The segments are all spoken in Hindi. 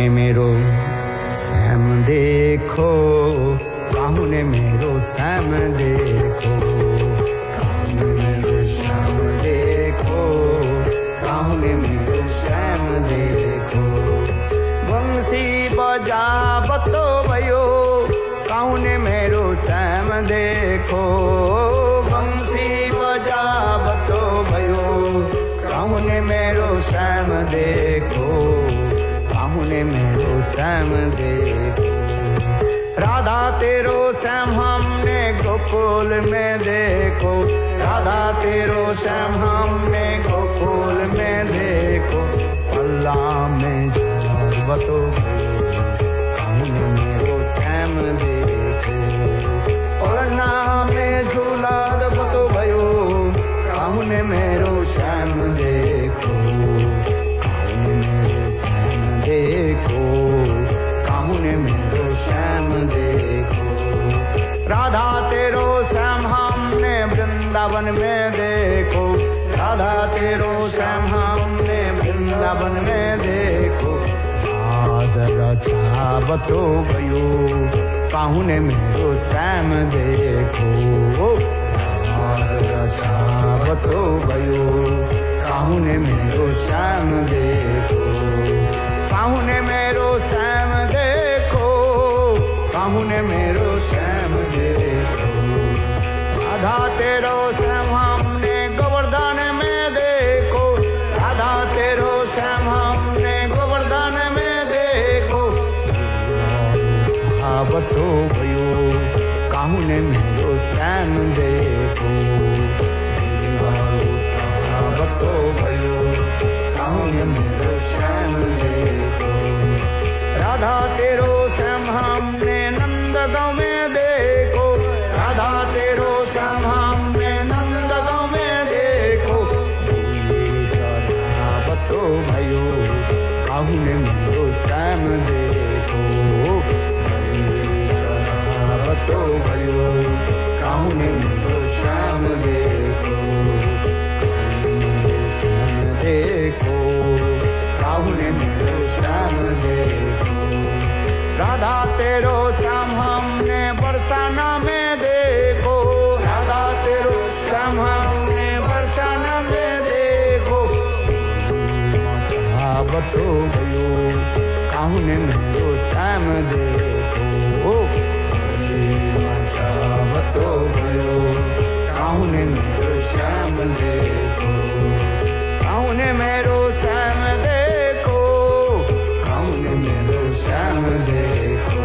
मेरो श्याम देखो, काहू ने मेरो श्याम देखो, काहू ने मेरो श्याम देखो, काहू ने मेरो श्याम देखो। बंसी बजावतो भयो, काहू ने मेरो श्याम देखो, बंसी बजावतो भयो, काहू ने मेरो श्याम देखो, काहू ने मेरो श्याम देखो। राधा तेरो श्याम हमने गोकुल में देखो, राधा तेरो श्याम हमने गोकुल में देखो। पल्ला में बतो काहू ने मेरो श्याम देखो, पलना में झूला बतो भयो, काहू ने मेरो श्याम देखो, काहू ने मेरो श्याम देखो, काहू ने मेरो श्याम देखो। राधा तेरो श्याम हमने वृंदावन में देखो, राधा तेरो श्याम हमने वृंदावन में देखो। बतो भयो, काहू ने मेरो श्याम देखो, बतो भयो, काहू ने मेरो श्याम देखो, काहू ने मेरो श्याम देखो, काहू ने मेरो श्याम देखो। राधा तेरो श्याम हमने गोवर्धन में देखो, राधा तेरो श्याम हमने गोवर्धन में देखो। बतो भयो, काहू ने मेरो श्याम देखो, बतो भयो, काहू ने मेरो श्याम देखो। राधा तेरो श्याम हमने नंदगांव में देखो, राधा तेरो श्याम हमने नंदगांव में देखो। बतो भयो, काहू ने मेरो श्याम देखो, बतो भयो, काहू ने मेरो श्याम देखो, देखो, काहू ने मेरो श्याम देखो। राधा तेरो श्याम हमने बरसाना में देखो, राधा तेरो श्याम हमने बरसाना में देखो। बतो भयो, काहू ने मेरो श्याम देखो, बतो भयो, काहू ने मेरो श्याम देखो, काहू ने मेरो श्याम देखो, काहू ने मेरो श्याम देखो।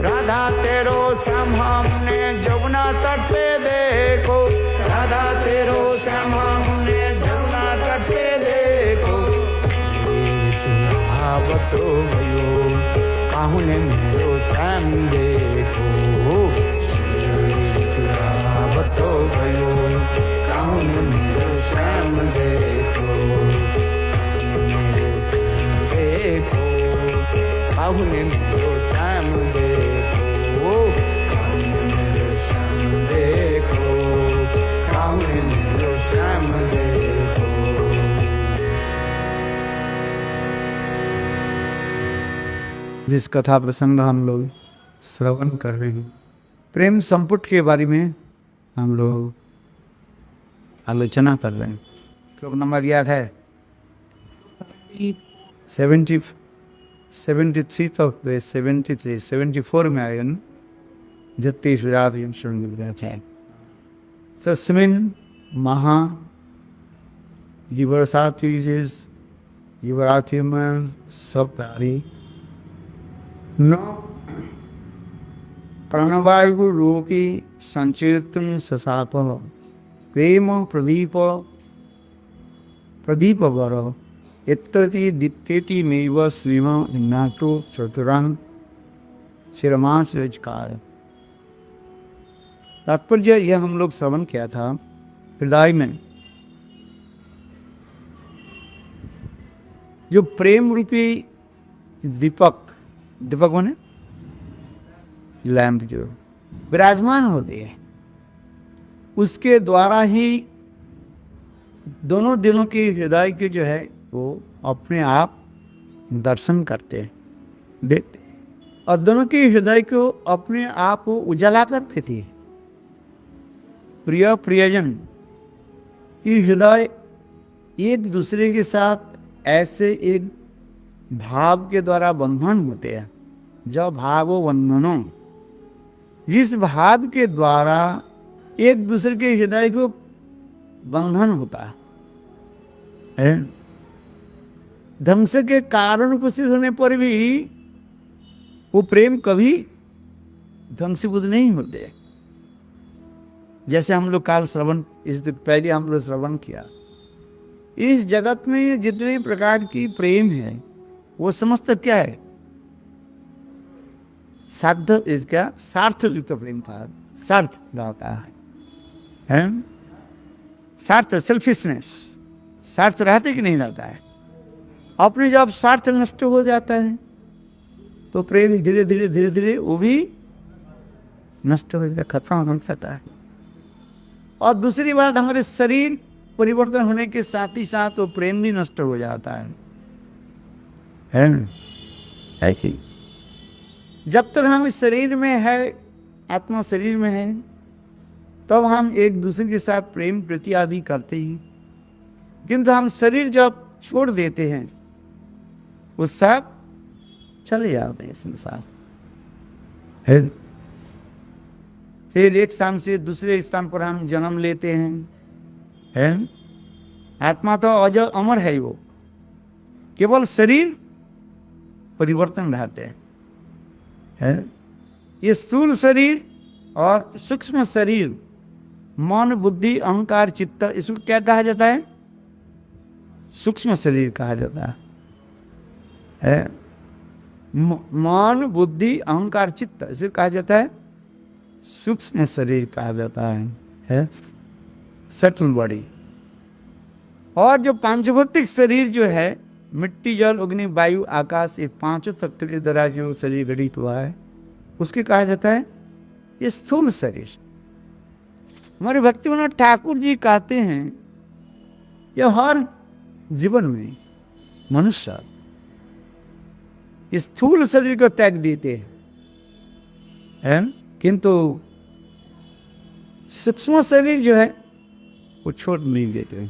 राधा तेरो श्याम हमने जमुना तट पे देखो, राधा तेरो श्याम हमने जमुना तट पे देखो। बतो भयो, काहू ने मेरो श्याम देखो, बतो भयो, काहू ने मेरो श्याम देखो, देखो, काहू ने मेरो श्याम देखो, काहू ने मेरो श्याम देखो, काहू ने मेरो श्याम देखो। जिस कथा प्रसंग हम लोग श्रवण कर रहे हैं, प्रेम संपुट के बारे में हम लोग आलोचना कर रहे हैं। श्लोक नंबर याद है 73 तक 74 में आए न जत्ते थे तस्मिन् महा युवराथी में सब तारी न प्राणवायु रूपी संचेतन ससाप प्रेम प्रदीप वर इत्यादि दित्यति मेव श्रीम नाटो चतुरांग शिरमाचकार। तात्पर्य यह हम लोग श्रवण किया था। हृदय में जो प्रेम रूपी दीपक बने लैंप जो विराजमान होते हैं, उसके द्वारा ही दोनों दिलों के हृदय के जो है वो अपने आप दर्शन करते देते, और दोनों के हृदय को अपने आप को उजाला करते थे। प्रिय प्रियजन की हृदय एक दूसरे के साथ ऐसे एक भाव के द्वारा बंधन होते हैं, जो भावो बंधनों, जिस भाव के द्वारा एक दूसरे के हृदय को बंधन होता है। ध्वंस के कारण उपस्थित होने पर भी वो प्रेम कभी ध्वंसीभूत नहीं होते। जैसे हम लोग काल श्रवण, इस पहले हम लोग श्रवण किया, इस जगत में जितने प्रकार की प्रेम है वो समस्त क्या है, साध, इसका स्वार्थ युक्त प्रेम का स्वार्थ रहता है? स्वार्थ, सेल्फिशनेस, स्वार्थ रहते कि नहीं रहता है? अपने जब स्वार्थ नष्ट हो जाता है तो प्रेम धीरे धीरे धीरे धीरे वो भी नष्ट हो जाता, खत्म हो जाता है। और दूसरी बात, हमारे शरीर परिवर्तन होने के साथ ही साथ वो प्रेम भी नष्ट हो जाता है कि जब तक हम इस शरीर में है, आत्मा शरीर में है, तब हम एक दूसरे के साथ प्रेम प्रीति आदि करते ही, किंतु हम शरीर जब छोड़ देते हैं उस साथ चले जाते हैं संसार है। फिर एक स्थान से दूसरे स्थान पर हम जन्म लेते हैं। आत्मा तो अजर अमर है, वो केवल शरीर परिवर्तन रहते हैं। ये स्थूल शरीर और सूक्ष्म शरीर, मन बुद्धि अहंकार चित्त, इसको क्या कहा जाता है? सूक्ष्म शरीर कहा जाता है। मन बुद्धि अहंकार चित्त, इसे कहा जाता है सूक्ष्म शरीर कहा जाता है सटल बॉडी। और जो पांचभौतिक शरीर जो है, मिट्टी जल अग्नि वायु आकाश, ये पांचों तत्व के द्वारा जो शरीर गठित हुआ है, उसके कहा जाता है ये स्थूल शरीर। हमारे भक्तिविनोद ठाकुर जी कहते हैं यह हर जीवन में मनुष्य स्थूल शरीर को त्याग देते हैं, किंतु सूक्ष्म शरीर जो है वो छोड़ नहीं देते।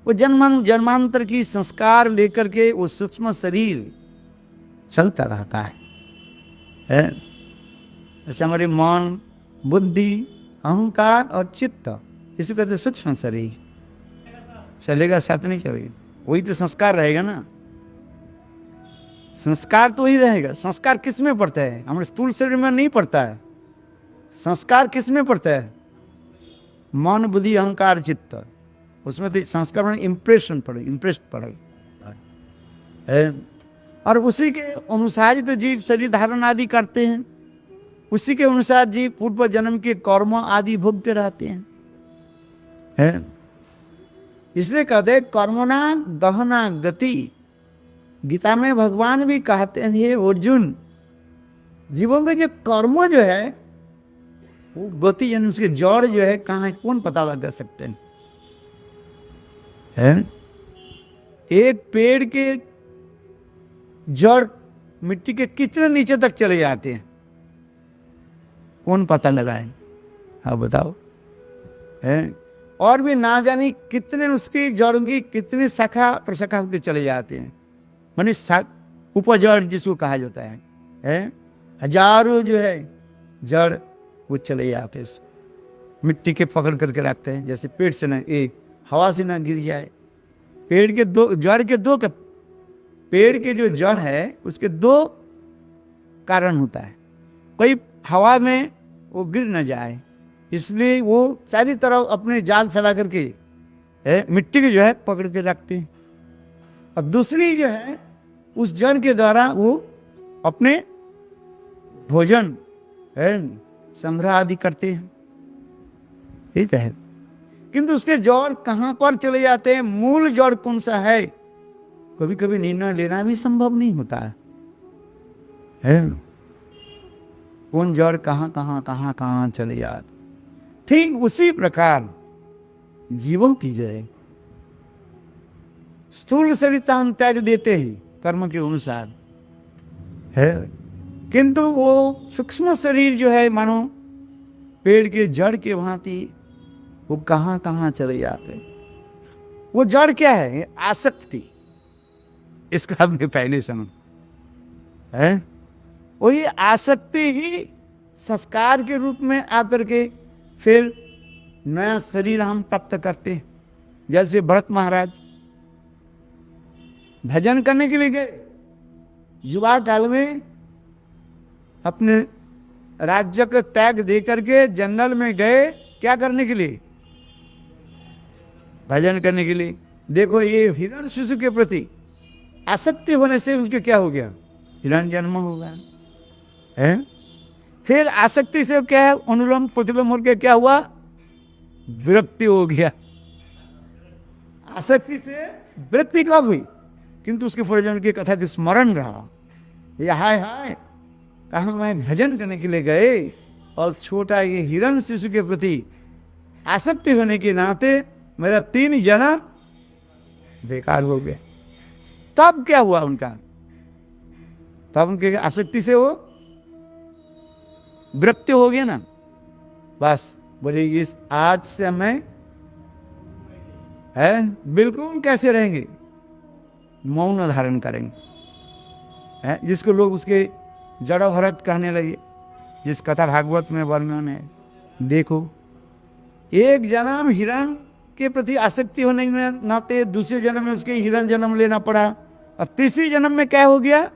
वो जन्मांतर की संस्कार लेकर के वो सूक्ष्म शरीर चलता रहता है। ऐसे हमारे मन बुद्धि अहंकार और चित्त, इसी कहते सूक्ष्म शरीर। चलेगा साथ नहीं चलेगा, वही तो संस्कार रहेगा ना। संस्कार तो वही रहेगा। संस्कार किस में पड़ता है? हमारे स्थूल शरीर में नहीं पड़ता है। संस्कार किस में पड़ता है? मन बुद्धि अहंकार चित्त, उसमें तो संस्कार में इम्प्रेशन पड़े, इम्प्रेस पड़े। और उसी के अनुसार ही तो जीव शरीर धारण आदि करते हैं, उसी के अनुसार जीव पूर्व जन्म के कर्म आदि भोगते रहते हैं। इसलिए कहते कर्मणा गहना गति। गीता में भगवान भी कहते हैं ये अर्जुन, जीवों का जो कर्म जो है वो गति, यानी उसके जड़ जो है कहाँ है, कौन पता लगा सकते हैं? एक पेड़ के जड़ मिट्टी के कितने नीचे तक चले जाते हैं, कौन पता लगाए? आप बताओ। और भी ना जाने कितने उसकी जड़ की कितने शाखा प्रशाखा होकर चले जाते हैं, माने उपजड़ जिसको कहा जाता है। हजारों जो है जड़ वो चले जाते हैं, मिट्टी के पकड़ करके रखते हैं, जैसे पेड़ से ना एक हवा से ना गिर जाए। पेड़ के दो जड़ के दो, पेड़ के जो जड़ है उसके दो कारण होता है। कोई हवा में वो गिर न जाए, इसलिए वो सारी तरफ अपने जाल फैला करके मिट्टी के जो है पकड़ के रखते हैं। और दूसरी जो है उस जड़ के द्वारा वो अपने भोजन संग्रह आदि करते हैं, ठीक है। किंतु उसके जड़ कहाँ पर चले जाते हैं, मूल जड़ कौन सा है, कभी कभी निर्णय लेना भी संभव नहीं होता है। कौन जड़ कहाँ कहाँ कहाँ कहाँ चले जाते। ठीक उसी प्रकार जीवों की जय स्थूल शरीर हम त्याग देते ही कर्म के अनुसार है, किंतु वो सूक्ष्म शरीर जो है मानो पेड़ के जड़ के भांति वो कहाँ कहाँ चले जाते हैं। वो जड़ क्या है? आसक्ति। इसका हमने पहले समझ है, वही आसक्ति ही संस्कार के रूप में आकर के फिर नया शरीर हम प्राप्त करते हैं। जैसे भरत महाराज भजन करने के लिए गए, युवा काल में अपने राज्य का त्याग दे करके जंगल में गए, क्या करने के लिए? भजन करने के लिए। देखो ये हिरण्यशिशु के प्रति आसक्ति होने से उनके क्या हो गया? हिरण जन्म हो गया है। फिर आसक्ति से क्या है? अनुलोम प्रतिलोम होकर क्या हुआ? विरक्ति हो गया। आसक्ति से विरक्ति कब हुई? किंतु उसके पूर्वजन्म की कथा की स्मरण रहा। ये हाय हाय कहा मैं भजन करने के लिए गए और छोटा ये हिरण शिशु के प्रति आसक्ति होने के नाते मेरा 3 जन्म बेकार हो गए। तब क्या हुआ उनका? तब उनके आसक्ति से वो विरक्ति हो गया ना। बस बोले इस आज से मैं है बिल्कुल कैसे रहेंगे? मौन धारण करेंगे है, जिसको लोग उसके जड़ भरत कहने लगे, जिस कथा भागवत में वर्णन है। देखो एक जन्म हिरण के प्रति आसक्ति होने के नाते दूसरे जन्म में उसके हिरण जन्म लेना पड़ा, और तीसरी जन्म में क्या हो गया?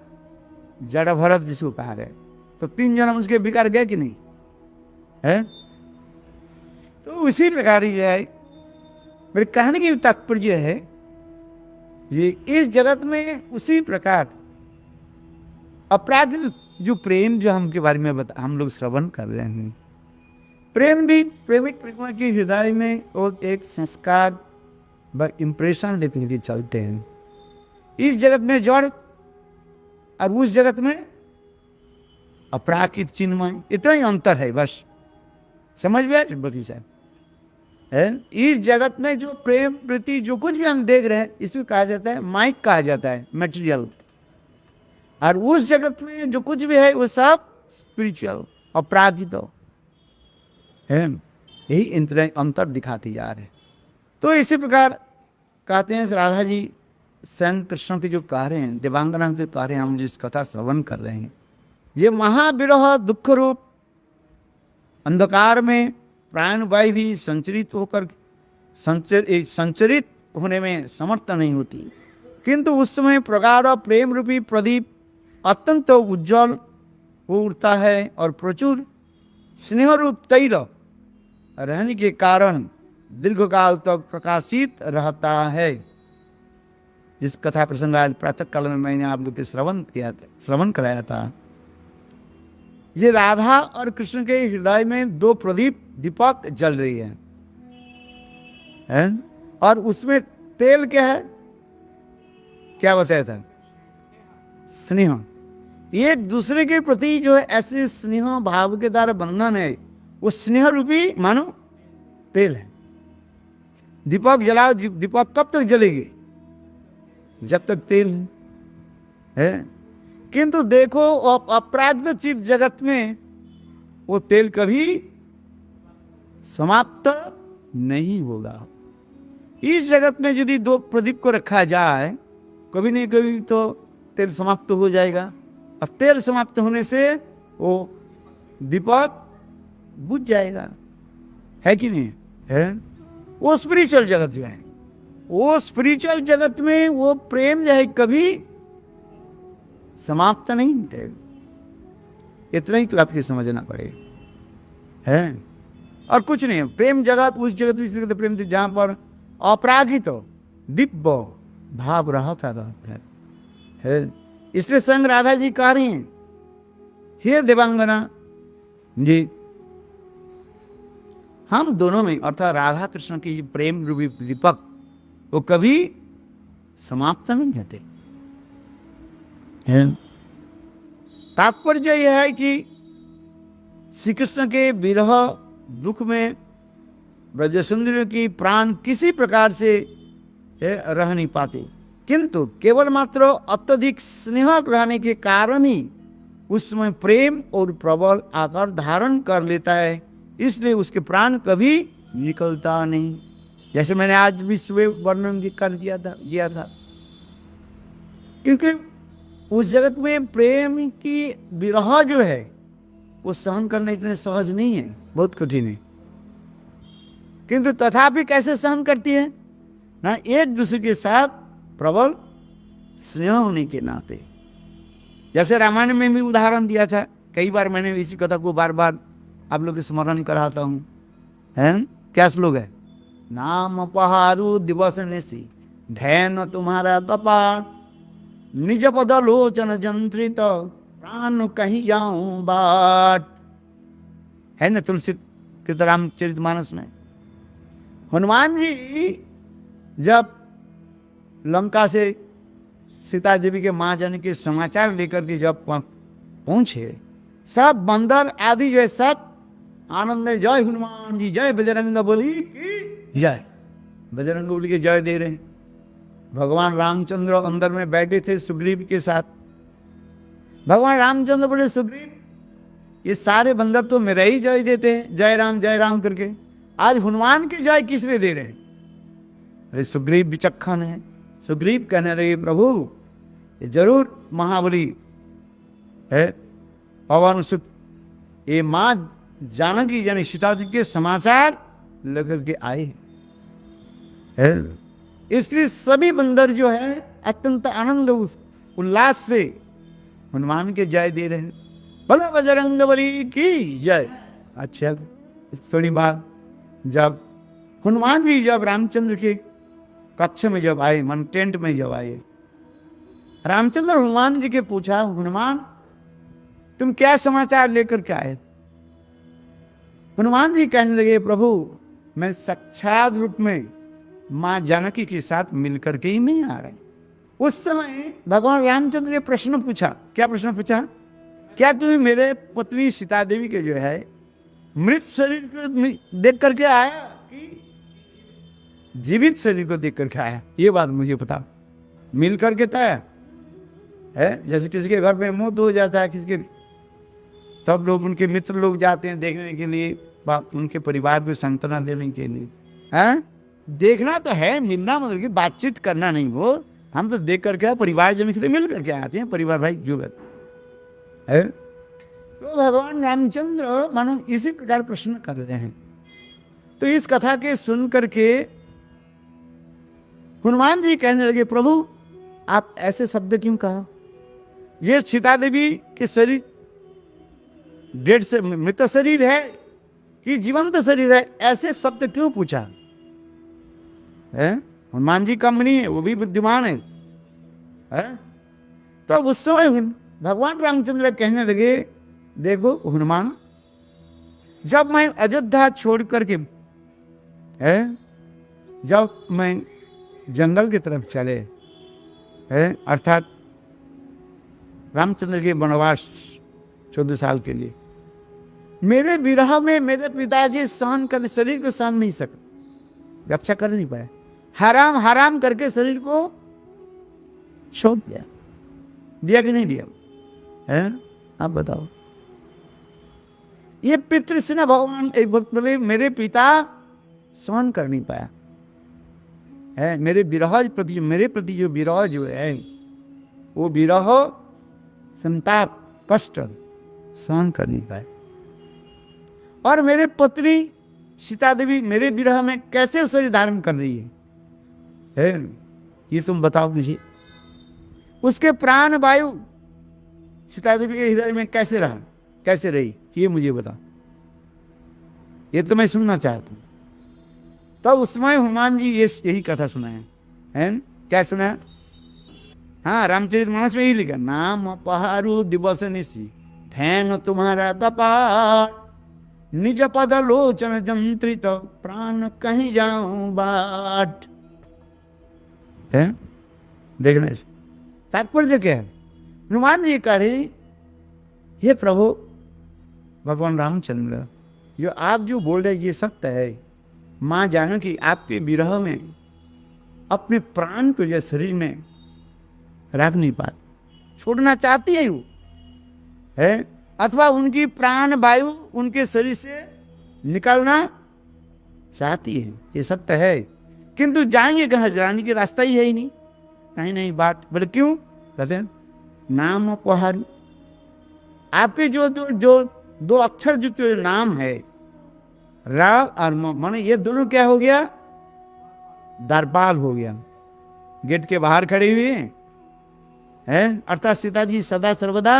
जड़ भरत जिसको कहा गया। तो 3 जन्म उसके बिगाड़ गए कि नहीं है? तो उसी प्रकार ही है मेरे कहने की तात्पर्य है, ये इस जगत में उसी प्रकार अपराध जो प्रेम जो हम के बारे में हम लोग श्रवण कर रहे हैं, प्रेम भी प्रेमिक प्रेमा के हृदय में और एक संस्कार व इम्प्रेशन लेते हुए चलते हैं। इस जगत में जड़ और उस जगत में अपराकित चिन्मय, इतना ही अंतर है। बस समझ में आया बड़ी साहब है? इस जगत में जो प्रेम प्रीति जो कुछ भी हम देख रहे हैं इसको कहा जाता है माइक, कहा जाता है मटेरियल, और उस जगत में जो कुछ भी है वो सब स्पिरिचुअल अपराजित है। यही अंतर दिखाती जा रहे। तो इसी प्रकार कहते हैं राधा जी स्वयं कृष्ण के जो कार्य हैं, देवांगना के कार्य हम जिस कथा श्रवण कर रहे हैं, ये महाविरह दुख रूप अंधकार में प्राणवायु भी संचरित होकर संचरित होने में समर्थ नहीं होती, किंतु उस समय प्रगाढ़ प्रेम रूपी प्रदीप अत्यंत उज्जवल हो उठता है और प्रचुर स्नेह रूप तैल रहने के कारण दीर्घकाल तक प्रकाशित रहता है। इस कथा प्रसंग आज प्रातः काल में मैंने आप लोग के श्रवण कराया था। ये राधा और कृष्ण के हृदय में 2 प्रदीप दीपक जल रही है? और उसमें तेल क्या है? क्या बताया था? स्नेह। एक दूसरे के प्रति जो है ऐसे स्नेह भाव के द्वारा बंधन है, वो स्नेह रूपी मानो तेल है। दीपक जलाओ, दीपक कब तक जलेगी? जब तक तेल है। किंतु देखो अपराध चित जगत में वो तेल कभी समाप्त नहीं होगा। इस जगत में यदि 2 प्रदीप को रखा जाए, कभी नहीं कभी तो तेल समाप्त हो जाएगा, और तेल समाप्त होने से वो दीपक बुझ जाएगा, है कि नहीं है? वो स्पिरिचुअल जगत जो है, वो स्पिरिचुअल जगत में वो प्रेम जो है कभी समाप्त नहीं होते। इतना ही तो आपको समझना पड़ेगा है, और कुछ नहीं। प्रेम जगत उस जगत में इसलिए प्रेम थी जहां पर अपरागित हो दिव्य भाव रहता है। इसलिए संग राधा जी कह रही हैं, हे देवांगना जी, हम दोनों में अर्थात राधा कृष्ण की प्रेम रूपी दीपक वो कभी समाप्त नहीं होते हैं। तात्पर्य यह है कि श्री कृष्ण के विरह दुख में ब्रजसुंदरी की प्राण किसी प्रकार से रह नहीं पाते, किंतु केवल मात्र अत्यधिक स्नेह रहने के कारण ही उसमें प्रेम और प्रबल आकार धारण कर लेता है, इसलिए उसके प्राण कभी निकलता नहीं। जैसे मैंने आज भी सुबह वर्णन कर दिया था क्योंकि उस जगत में प्रेम की विरह जो है वो सहन करना इतने सहज नहीं है, बहुत कठिन है। किंतु तथापि कैसे सहन करती है ना, एक दूसरे के साथ प्रबल स्नेह होने के नाते। जैसे रामायण में भी उदाहरण दिया था, कई बार मैंने इसी कथा को बार बार आप लोग के स्मरण कराता हूँ। हैं क्या श्लोक है? नाम पहारू दिवस नेसी धैन तुम्हारा कपाट, निज पद लोचन जंत्रित प्राण कहीं जाऊं बाट। है ना तुलसी कृत रामचरितमानस में। हनुमान जी जब लंका से सीता देवी के मां जाने के समाचार लेकर के जब पहुंचे, सब बंदर आदि जो है सब आनंद में जय हनुमान जी, जय बजरंग बली की जय, बजरंग बली के जय दे रहे हैं। भगवान रामचंद्र अंदर में बैठे थे सुग्रीव के साथ। भगवान रामचंद्र बोले सुग्रीव, ये सारे बंदर तो मेरा ही जय देते हैं, जय राम करके, आज हनुमान की जय किसने दे रहे हैं? अरे सुग्रीव विचक्षण है। सुग्रीव कहने लगे प्रभु ये जरूर महाबली है पवन सुत, ये मां जानकी यानी सीता जी के समाचार लेकर के आए है। इसलिए सभी बंदर जो है अत्यंत आनंद उल्लास से हनुमान के जय दे रहे हैं, बोला बजरंग बली की जय। अच्छा थोड़ी बात, जब हनुमान जी जब रामचंद्र के कक्ष में जब आए, मन टेंट में जब आए, रामचंद्र हनुमान जी के पूछा, हनुमान तुम क्या समाचार लेकर के आए? हनुमान जी कहने लगे प्रभु मैं साक्षात रूप में मां जानकी के साथ मिलकर के ही मैं आ रहे। उस समय भगवान रामचंद्र ने प्रश्न पूछा। क्या प्रश्न पूछा? क्या तुम्हें मेरे पत्नी सीता देवी के जो है मृत शरीर को देख करके आया कि जीवित शरीर को देख करके आया? ये बात मुझे बता। मिल करके तय है, जैसे किसी के घर में मौत हो जाता है, किसी के सब लोग उनके मित्र लोग जाते हैं देखने के लिए, उनके परिवार को सांत्वना देने के लिए। हैं देखना तो है, मिलना मतलब कि बातचीत करना नहीं, वो हम तो देख करके परिवार जन से मिल करके आते हैं, परिवार भाई जो है। तो भगवान रामचंद्र मानो इसी प्रकार प्रश्न कर रहे हैं। तो इस कथा के सुन करके हनुमान जी कहने लगे प्रभु आप ऐसे शब्द क्यों कहा? ये सीता देवी के शरीर डेढ़ से मृत शरीर है कि जीवंत शरीर है, ऐसे शब्द क्यों पूछा है? हनुमान जी कम नहीं है, वो भी बुद्धिमान है? तो उस समय भगवान रामचंद्र कहने लगे देखो हनुमान, जब मैं अयोध्या छोड़ करके है, जब मैं जंगल की तरफ चले है, अर्थात रामचंद्र के वनवास 14 साल के लिए, मेरे विरह में मेरे पिताजी सहन कर शरीर को सहन नहीं सके, रक्षा कर नहीं पाया, हराम हराम करके शरीर को छोड़ दिया कि नहीं दिया है? आप बताओ। ये पितृस्नेह भगवान बोले मेरे पिता सहन कर नहीं पाया है, मेरे विरह प्रति, मेरे प्रति जो विरह जो है वो विरह संताप कष्ट सहन कर नहीं पाए। और मेरे पत्नी सीता देवी मेरे विरह में कैसे शरीर धारण कर रही है ये तुम बताओ मुझे। उसके प्राण वायु सीता देवी के हृदय में कैसे रहा, कैसे रही, ये मुझे बता, ये तो मैं सुनना चाहता हूं। तब उस समय हनुमान जी यही कथा सुनाए हैं। क्या सुना? हाँ रामचरितमानस में ही लिखा, नाम पहारू दिवस निशी धैन तुम्हारा कपाट, निज पद लोचन जंत्रित प्राण कहीं जाऊं बाट। है देखने से तात्पर्य क्या है? हनुमान जी कह रहे हे प्रभु भगवान रामचंद्र, जो आप जो बोल रहे ये सत्य है। मां जानकी आपके विरह में अपने प्राण को जो शरीर में रख नहीं पाती, छोड़ना चाहती है वो, है, अथवा उनकी प्राण वायु उनके शरीर से निकलना चाहती है, ये सत्य है। किंतु जाएंगे कहाँ, जाने की रास्ता ही है ही नहीं, कहीं नहीं बात। बोले क्यों? कहते हैं नाम अपहार, आपके जो जो जो दो अक्षर जो नाम है रा और म, माने ये दोनों क्या हो गया? द्वारपाल हो गया, गेट के बाहर खड़े हुए हैं, अर्थात सीता जी सदा सर्वदा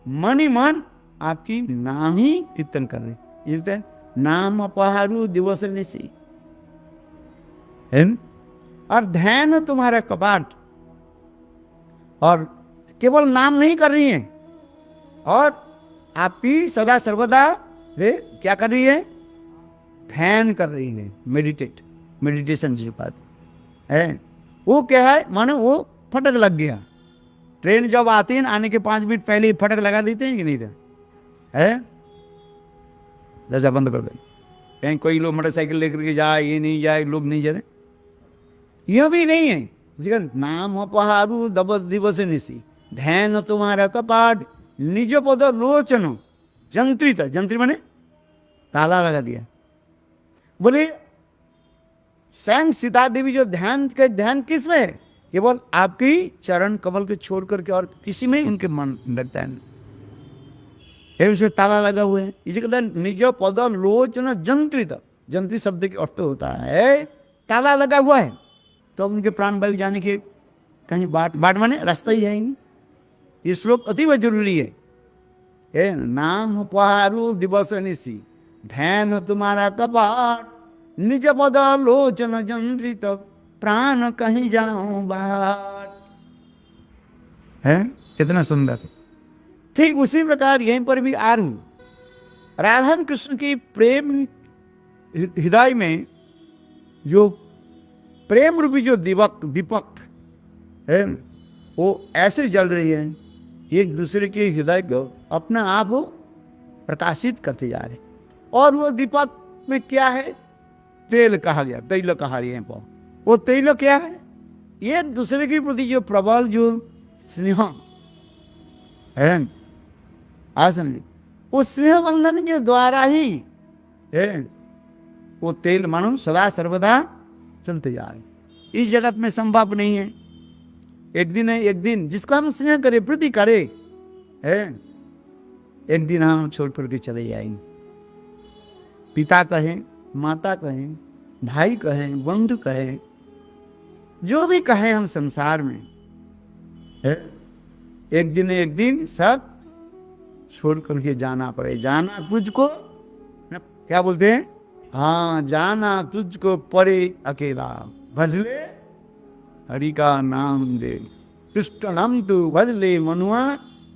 मन ही मन आपकी नाम ही कीर्तन कर रहे हैं। नाम अपहारू दिवस निशी, और ध्यान तुम्हारा कपाट, और केवल नाम नहीं कर रही है, और आपकी सदा सर्वदा वे क्या कर रही है? ध्यान कर रही है, मेडिटेशन जो बात है वो क्या है, मानो वो फटक लग गया। ट्रेन जब आती है आने के 5 मिनट पहले ही फटक लगा देते हैं कि नहीं थे, है दरवाजा बंद कर दे। कहीं कोई लोग मोटरसाइकिल लेकर के जाए, ये नहीं जाए, लोग नहीं जाते, यह भी नहीं है। नाम अपहारू दबस दिवस निशी, ध्यान तुम्हारा कपाट, निज पद लोचन जंत्रित, जंत्री माने ताला लगा दिया। बोले स्वयं सीता देवी जो ध्यान के, ध्यान किस में है? केवल आपकी चरण कमल के छोड़ करके और किसी में उनके मन लगता है, उसमें ताला लगा हुआ है। इसी के निज पद लोचन जंत्रित, जंत्री शब्द के अर्थ होता है ताला लगा हुआ है, तो उनके प्राण वायु जाने के कहीं बाट माने रास्ता ही है। ये श्लोक अतीव जरूरी है। नाम पहारू दिवस निशी, ध्यान तुम्हारा कपाट, निज पद लोचन जंत्रित, प्राण कहीं जाऊं बाट, है कितना सुंदर। ठीक उसी प्रकार यहीं पर भी आ रही राधा कृष्ण की प्रेम हृदय में जो प्रेम रूपी जो दीपक है वो ऐसे जल रही है, एक दूसरे के हृदय को अपना आप वो प्रकाशित करते जा रहे। और वो दीपक में क्या है? तेल कहा गया, तैल कहा रही है। वो तैल क्या है? एक दूसरे के प्रति जो प्रबल जो स्नेह है, आसन उस स्नेह बंधन के द्वारा ही है वो तेल मानो सदा सर्वदा चलते जा रहे। इस जगत में संभव नहीं है, एक दिन है, एक दिन जिसको हम स्नेह करें, प्रीति करें, है एक दिन हम छोड़ कर चले जाएंगे। पिता कहें, माता कहें, भाई कहें, बंधु कहें, जो भी कहें हम संसार में है, एक दिन सब छोड़ करके जाना पड़े। जाना तुझको, क्या बोलते हैं? हाँ, जाना तुझको पड़े अकेला, भजले हरि का नाम दे, कृष्ण नाम तू भजले मनुआ,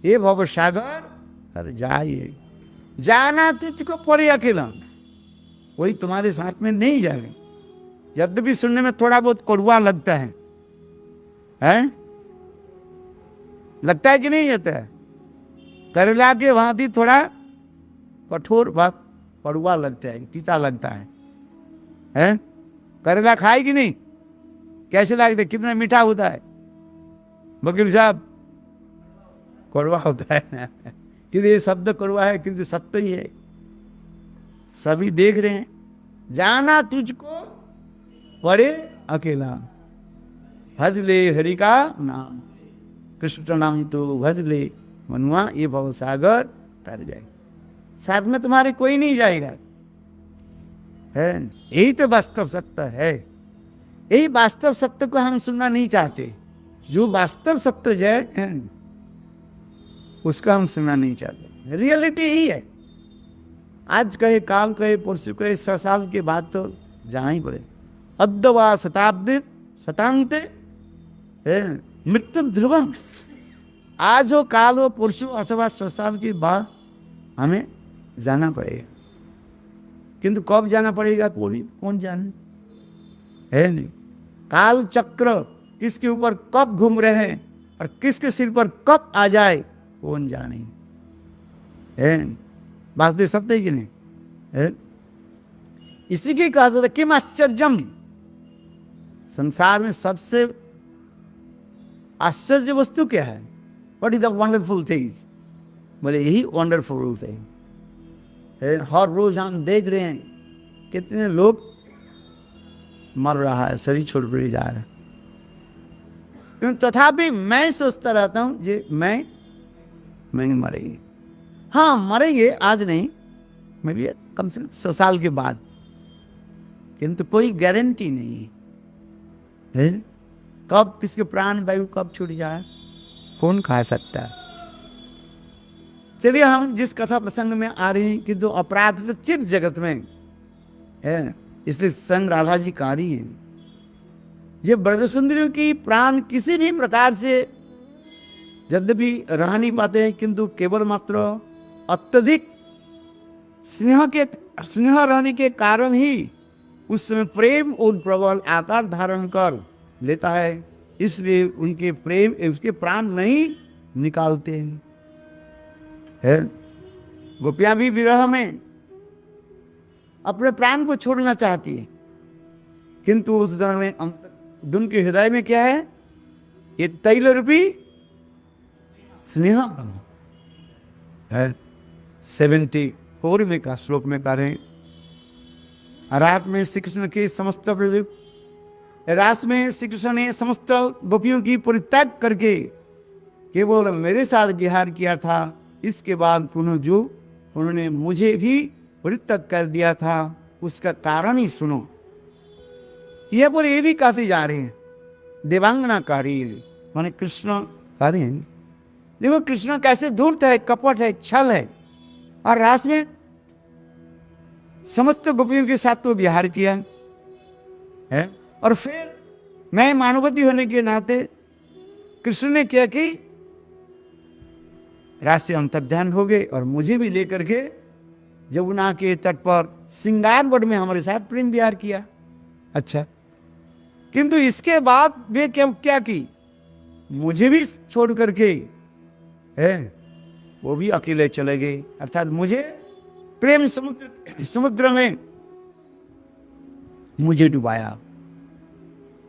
ये भव सागर हर जाइए। जाना तुझको पड़े अकेला, कोई तुम्हारे साथ में नहीं जाएगा। यद्यपि सुनने में थोड़ा बहुत कड़वा लगता है, लगता है कि नहीं जाता है? करेला के भांति थोड़ा कठोर बात कड़वा लगता है, तीता लगता है? करेला खाए कि नहीं? कैसे लगता है? कितना मीठा होता है वकील साहब? कड़वा होता है ना, क्योंकि ये शब्द कड़वा है, क्योंकि सत्य ही है, सभी देख रहे हैं। जाना तुझको पड़े अकेला, भज ले हरि का नाम, कृष्ण नाम तो भज ले मनुआ, ये भव सागर तर जाए। साथ में तुम्हारे कोई नहीं जाएगा, है यही तो वास्तव सत्य है। यही वास्तव सत्य को हम सुनना नहीं चाहते। जो वास्तव सत्य है उसका हम सुनना नहीं चाहते। रियलिटी ही है। आज कहे, काल कहे, परसों कहे, 100 साल के बाद तो जाना ही पड़े। अद्यवा शताब्दी शतांते मृत्यु ध्रुवम, आज हो, काल हो, परसों अथवा 100 साल के बाद हमें जाना पड़ेगा। किंतु कब जाना पड़ेगा कौन जाने, है नहीं। काल चक्र किसके ऊपर कब घूम रहे हैं और किसके सिर पर कब आ जाए कौन जाने, है वास्तव सत्य कि नहीं है? इसी के कहा जाता किम आश्चर्यम, संसार में सबसे आश्चर्य वस्तु क्या है? What is the wonderful things? बोले यही वंडरफुल थिंग है। हर रोज हम देख रहे हैं कितने लोग मर रहा है, शरीर छोड़ कर जा रहा है। तथापि मैं सोचता रहता हूं जे मैं नहीं मरेंगे। हाँ मरेंगे, आज नहीं, मैं भी कम से कम 100 साल के बाद, किंतु कोई गारंटी नहीं है कब किसके प्राण वायु कब छूट जाए, कौन खा सकता है। चलिए हम जिस कथा प्रसंग में आ रहे हैं कि जो अपराधित जगत में है, इसलिए संग राधा जी का रही है। ये ब्रजसुंदरियों की प्राण किसी भी प्रकार से यद्यपि रह नहीं पाते हैं, किंतु केवल मात्र अत्यधिक स्नेह रहने के कारण ही उस समय प्रेम और प्रबल आकार धारण कर लेता है, इसलिए उनके प्रेम उसके प्राण नहीं निकालते हैं। गोपियां भी विरह में अपने प्राण को छोड़ना चाहती है, किंतु उस दिन में उनके हृदय में क्या है? ये तैल रूपी स्नेह है। 74 में का श्लोक में कह रहे हैं, रात में श्री कृष्ण के समस्त रास में श्री कृष्ण ने समस्त गोपियों की परित्याग करके केवल मेरे साथ विहार किया था। इसके बाद पुनः जो उन्होंने मुझे भी परित्याग कर दिया था, उसका कारण ही सुनो। यह पर ये भी काफी जा रहे हैं, देवांगना कारी है, माने कृष्ण कारी है। देखो कृष्ण कैसे धूर्त है, कपट है, छल है, और रास में समस्त गोपियों के साथ तो विहार किया है। और फिर मैं मानवती होने के नाते कृष्ण ने क्या कि रास से अंतर्ध्यान हो गए और मुझे भी लेकर के यमुना के तट पर सिंगारगढ़ में हमारे साथ प्रेम विहार किया। अच्छा, किंतु इसके बाद वे क्या की? मुझे भी छोड़ करके है वो भी अकेले चले गए, अर्थात मुझे प्रेम समुद्र में मुझे डुबाया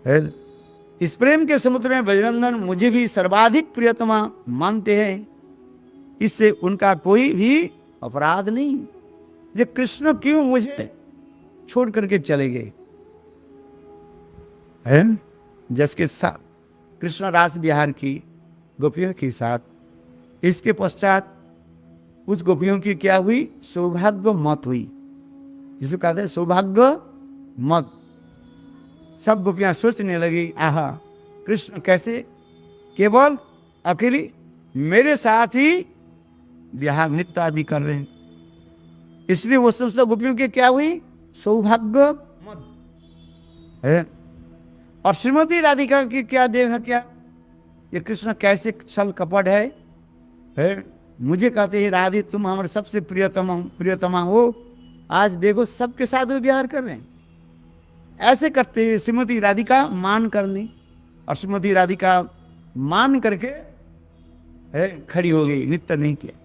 है। इस प्रेम के समुद्र में ब्रजनंदन मुझे भी सर्वाधिक प्रियतमा मानते हैं, इससे उनका कोई भी अपराध नहीं। ये कृष्ण क्यों मुझे छोड़ करके चले गए हैं? जिसके साथ कृष्ण रास विहार की गोपियों के साथ, इसके पश्चात उस गोपियों की क्या हुई? सौभाग्य मत हुई, जिसको कहते हैं सौभाग्य मत। सब गोपियां सोचने लगी, आहा कृष्ण कैसे केवल अकेली मेरे साथ ही विहार नृत्य आदि कर रहे हैं। इसलिए वो सब गोपियों के क्या हुई? सौभाग्य मत है। और श्रीमती राधिका की क्या देखा, क्या ये कृष्ण कैसे छल कपट है। मुझे कहते हैं राधे तुम हमारे सबसे प्रियतमा हो, आज देखो सबके साथ वो विहार कर रहे हैं। ऐसे करते हुए श्रीमती राधिका मान करनी, और श्रीमती राधिका मान करके खड़ी हो गई, नृत्य नहीं किया।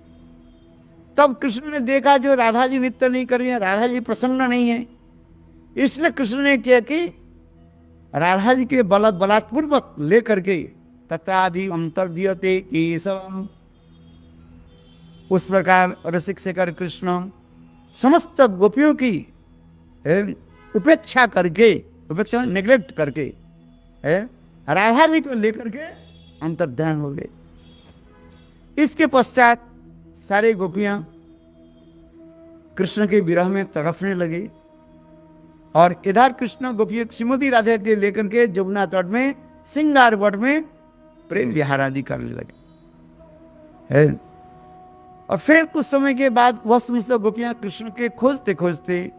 तब कृष्ण ने देखा जो राधा जी नृत्य नहीं कर रही है, राधा जी प्रसन्न नहीं है, इसलिए कृष्ण ने किया कि राधा जी के बलात्पूर्वक लेकर के तत्रादि अंतर दियते केशवम, उस प्रकार रसिक शेखर कृष्ण समस्त गोपियों की उपेक्षा करके, उपेक्षा नेग्लेक्ट करके राधा जी को लेकर के अंतर्ध्यान हो गए। इसके पश्चात सारे गोपियां कृष्ण के विरह में तड़पने लगे, और इधर कृष्ण गोपियों श्रीमती राधा के लेकर के यमुना तट में सिंगारगढ़ में प्रेम विहार आदि करने लगे। और फिर कुछ समय के बाद वह समस्त गोपियां कृष्ण के खोजते खोजते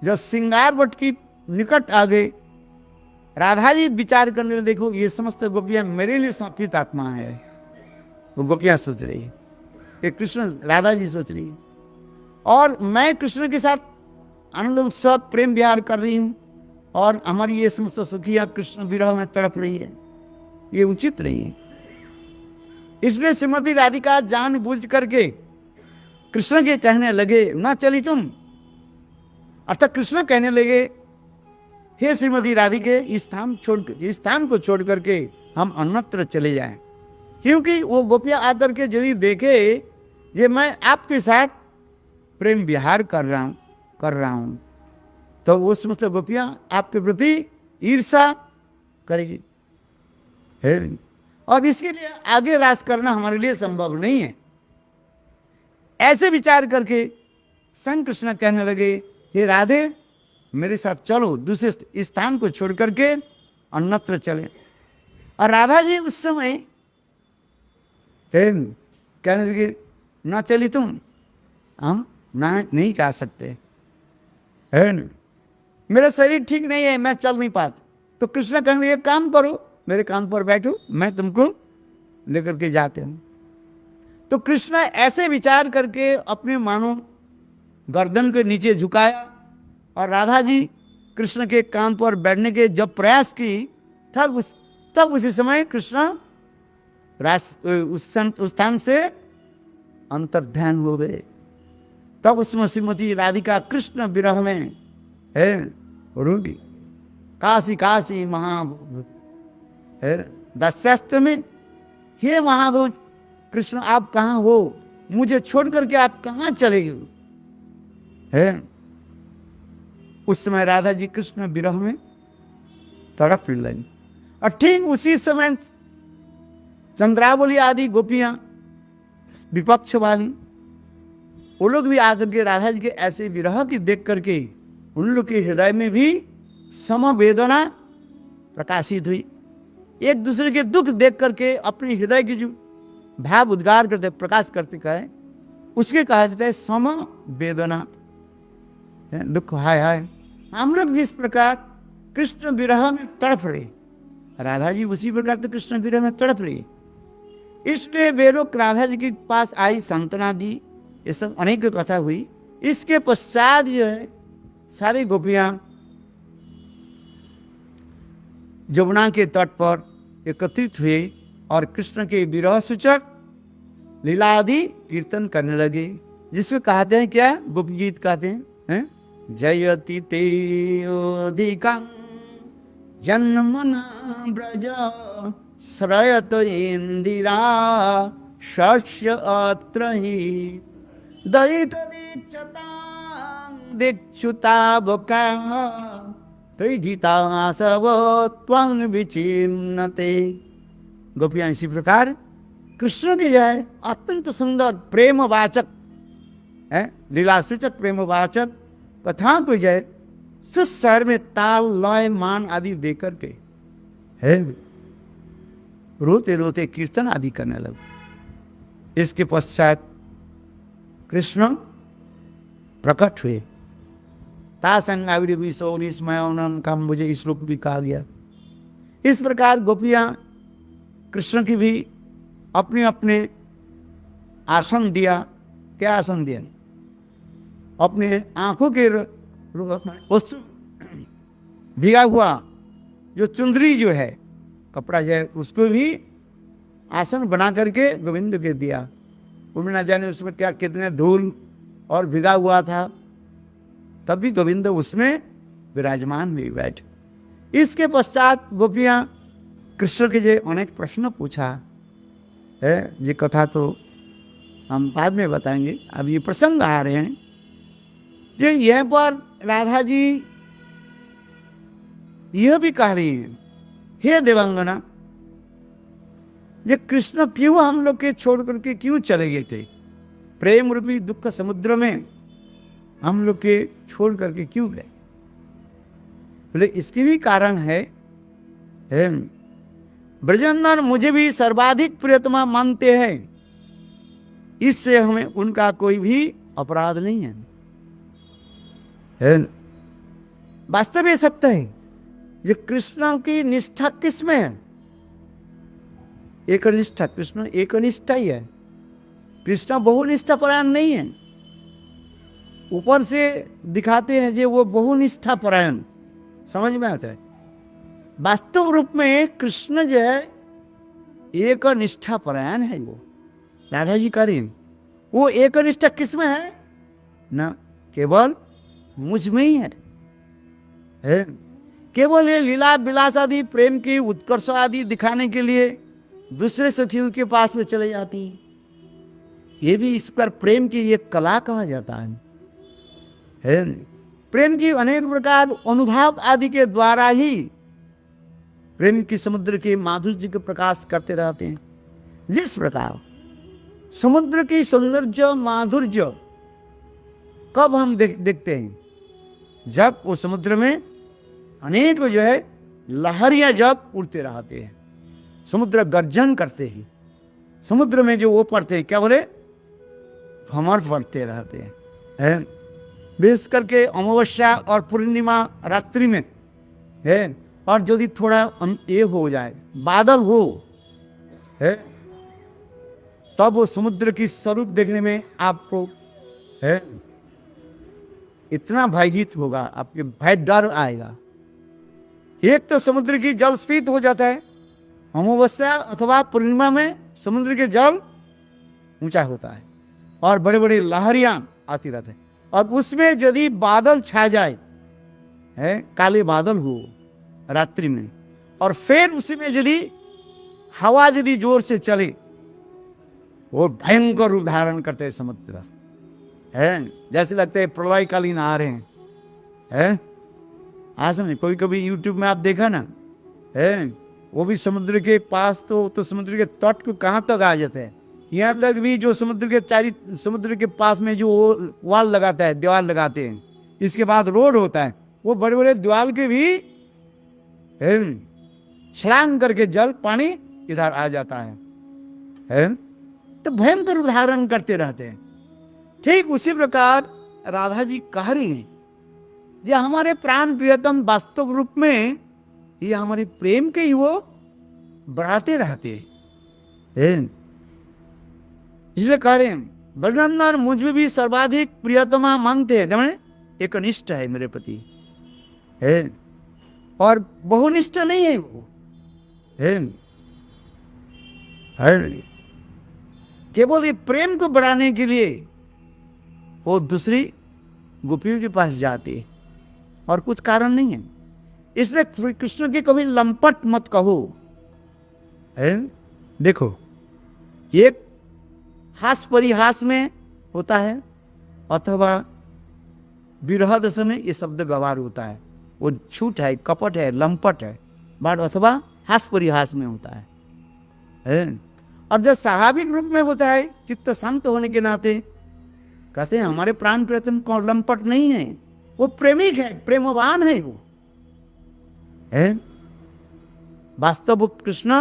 जब सिंगारगढ़ की निकट आ गए, राधा जी विचार करने, देखो ये समस्त गोपियां मेरे लिए समर्पित आत्मा है। वो गोपियां सोच रही है, ये कृष्ण राधा जी सोच रही है, और मैं कृष्ण के साथ आनंद उत्सव प्रेम विहार कर रही हूं, और हमारी ये समस्त सुखिया कृष्ण विरह में तड़प रही है, ये उचित नहीं है। इसलिए श्रीमती राधिका जानबूझ करके कृष्ण के कहने लगे, ना चली तुम, अर्थात कृष्ण कहने लगे, हे श्रीमती राधिके इस स्थान को छोड़ करके हम अन्यत्र चले जाएं। क्योंकि वो गोपियां आकर के यदि देखे ये मैं आपके साथ प्रेम विहार कर रहा हूं तो वो समस्त गोपियां आपके प्रति ईर्षा करेगी है। और इसके लिए आगे रास करना हमारे लिए संभव नहीं है। ऐसे विचार करके संग कृष्ण कहने लगे, हे राधे मेरे साथ चलो, दूसरे स्थान को छोड़ करके अन्यत्र चले। और राधा जी उस समय कहने लगे, ना चली तुम, हम ना नहीं जा सकते है न? मेरा शरीर ठीक नहीं है, मैं चल नहीं पाता। तो कृष्ण कहने लगे, काम करो, मेरे कान पर बैठो, मैं तुमको लेकर के जाते हैं। तो कृष्ण ऐसे विचार करके अपने मानो गर्दन के नीचे झुकाया और राधा जी कृष्ण के कान पर बैठने के जब प्रयास की तब उसी समय कृष्ण उस स्थान से अंतर्ध्यान हो गए। तब उसमें श्रीमती राधिका कृष्ण विरह में है रूढ़ी काशी काशी महाभूत है दस्यास्त्र में, हे महाभूत कृष्ण आप कहाँ हो, मुझे छोड़ करके आप कहाँ चले गए है। उस समय राधा जी कृष्ण विरह में तड़प लगी। और ठीक उसी समय चंद्रावली आदि गोपियां विपक्ष वाली वो लोग भी आकर के राधा जी के ऐसे विरह की देख करके उन लोग के हृदय में भी समवेदना प्रकाशित हुई। एक दूसरे के दुख देख करके अपने हृदय की जो भाव उद्गार करते प्रकाश करते कहे उसके कहा जाता है समवेदना। दुख हाय हाय हम लोग जिस प्रकार कृष्ण विरह में तड़प रहे, राधा जी उसी प्रकार तो कृष्ण विरह में तड़प रही। इसलिए वे लोग राधा जी के पास आई, सांत्वना दी, ये सब अनेक कथा हुई। इसके पश्चात जो है सारी गोपियां जमुना के तट पर एकत्रित हुए और कृष्ण के विरह सूचक लीला आदि कीर्तन करने लगे, जिसको कहते हैं क्या, गोपी गीत कहते हैं। जयति तेधिकं जन्मना ब्रज श्रयत इंदिरा शस्य अत्र हि दयित दीक्षतां दीक्षुता बका त्रिजिता सब त्वं विचिन्नते। गोपियां इसी प्रकार कृष्ण की जय अत्यंत सुंदर प्रेमवाचक है, लीलासूचक प्रेमवाचक कथा को जय सुस्वर में ताल लय मान आदि देकर के है रोते रोते कीर्तन आदि करने लगे। इसके पश्चात कृष्ण प्रकट हुए। तासंगाविस्मयनम का मुझे इस श्लोक भी कहा गया। इस प्रकार गोपियां कृष्ण की भी अपने अपने आसन दिया। क्या आसन दिया, अपने आंखों के वस्तु भीगा हुआ जो चुंदरी जो है कपड़ा जो है उसको भी आसन बना करके गोविंद के दिया। उन्हें न जाने उसमें क्या कितने धूल और भिगा हुआ था, तब भी गोविंद उसमें विराजमान भी बैठे। इसके पश्चात गोपियां कृष्ण के जो अनेक प्रश्न पूछा है, ये कथा तो हम बाद में बताएंगे, अब ये प्रसंग आ रहे हैं। जो यह पर राधा जी यह भी कह रही है, हे देवांगना ये कृष्ण क्यों हम लोग के छोड़ करके क्यों चले गए थे, प्रेम रूपी दुख समुद्र में हम लोग के छोड़ करके क्यों गए। बोले इसकी भी कारण है ब्रजनंदन मुझे भी सर्वाधिक प्रियतमा मानते हैं, इससे हमें उनका कोई भी अपराध नहीं है। वास्तव ये सत्य है, ये कृष्ण की निष्ठा किसमें है, एक निष्ठा, कृष्ण एक निष्ठा ही है। कृष्ण बहुनिष्ठा परायण नहीं है, ऊपर से दिखाते हैं जो वो बहुनिष्ठा परायण समझ में आता है। वास्तव रूप में कृष्ण जो है एक निष्ठा परायण है। वो राधा जी करें वो एक निष्ठा किसमें है ना, केवल मुझ में ही है। केवल ये लीला विलास आदि प्रेम की उत्कर्ष आदि दिखाने के लिए दूसरे सखियों के पास में चले जाती हैं। ये भी इस पर प्रेम की एक कला कहा जाता है। प्रेम की अनेक प्रकार अनुभव आदि के द्वारा ही प्रेम की समुद्र के माधुर्य का प्रकाश करते रहते हैं। जिस प्रकार समुद्र की सौंदर्य माधुर्य कब हम देखते हैं, जब वो समुद्र में अनेक जो है लहरियां जब उड़ते रहते हैं, समुद्र गर्जन करते हैं, समुद्र में जो वो पड़ते हैं, क्या बोले, भंवर पड़ते रहते हैं। विशेष करके अमावस्या और पूर्णिमा रात्रि में है, और यदि थोड़ा ये हो जाए, बादल हो है, तब वो समुद्र की स्वरूप देखने में आपको है इतना भयभीत होगा, आपके भय डर आएगा। एक तो समुद्र की जल स्फीत हो जाता है, अमावस्या अथवा पूर्णिमा में समुद्र के जल ऊंचा होता है और बड़े बड़े लहरियां आती रहते हैं, और उसमें यदि बादल छा जाए है, काले बादल हो रात्रि में, और फिर उसमें यदि हवा यदि जोर से चले, वो भयंकर रूप धारण करते हैं समुद्र है, जैसे लगते हैं प्रलयकालीन आ रहे हैं। आज में कोई कभी यूट्यूब में आप देखा ना है, वो भी समुद्र के पास तो समुद्र के तट को कहाँ तक आ जाते हैं, यहाँ तक भी जो समुद्र के पास में जो वाल लगाता है, दीवार लगाते हैं, इसके बाद रोड होता है, वो बड़े बड़े दीवार के भी छलांग करके जल पानी इधर आ जाता है, तो भयंकर उदाहरण करते रहते हैं। ठीक उसी प्रकार राधा जी कह रही हैं, ये हमारे प्राण प्रियतम वास्तव रूप में ये हमारे प्रेम के ही वो बढ़ाते रहते हैं। इसलिए कह रहे हैं, वर्णन मुझ में भी सर्वाधिक प्रियतमा मानते हैं, जमाने एक निष्ठ है मेरे प्रति है, और बहुनिष्ठ नहीं है वो है। केवल ये प्रेम को बढ़ाने के लिए वो दूसरी गोपियों के पास जाते, और कुछ कारण नहीं है। इसलिए श्री कृष्ण के कभी लंपट मत कहो है। देखो, एक हास परिहास में होता है, अथवा विरह दशा में ये शब्द व्यवहार होता है, वो झूठ है, कपट है, लंपट है, बात अथवा हास परिहास में होता है। और जब स्वाभाविक रूप में होता है, चित्त शांत होने के नाते कहते हैं हमारे प्राण प्रियतम को लंपट नहीं है, वो प्रेमिक है, प्रेमवान है वो है। वास्तव कृष्ण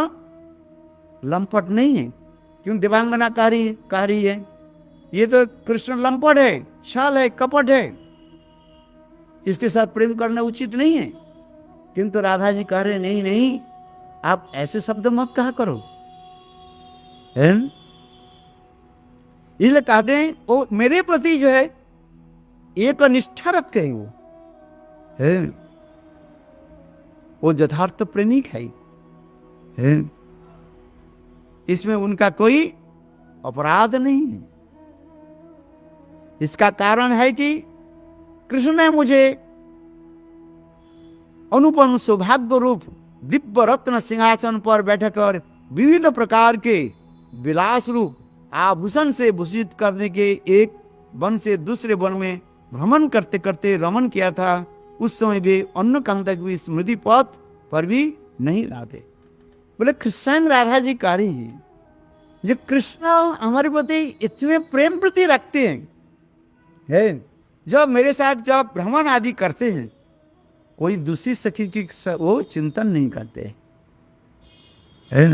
लंपट नहीं है, क्यों देवांगना कह रही है, ये तो कृष्ण लंपट है, छल है, कपट है, इसके साथ प्रेम करना उचित नहीं है। किंतु राधा जी कह रहे नहीं नहीं, आप ऐसे शब्द मत कहा करो। इसलिए कहते हैं वो मेरे प्रति जो है एक निष्ठा रखते हैं, वो यथार्थ प्रेमिक है। इसमें उनका कोई अपराध नहीं है। इसका कारण है कि कृष्ण ने मुझे अनुपम सौभाग्य रूप दिव्य रत्न सिंहासन पर बैठकर विविध प्रकार के विलास रूप आभूषण से भूषित करने के एक वन से दूसरे वन में भ्रमण करते करते रमन किया था। उस समय वे अन्य कांता की स्मृति पथ पर भी नहीं लाते। बोले कृष्ण राधा जी कारी हैं, जो कृष्ण हमारे प्रति इतने प्रेम प्रति रखते हैं, जब मेरे साथ जब भ्रमण आदि करते हैं, कोई दूसरी सखी की वो चिंतन नहीं करते है।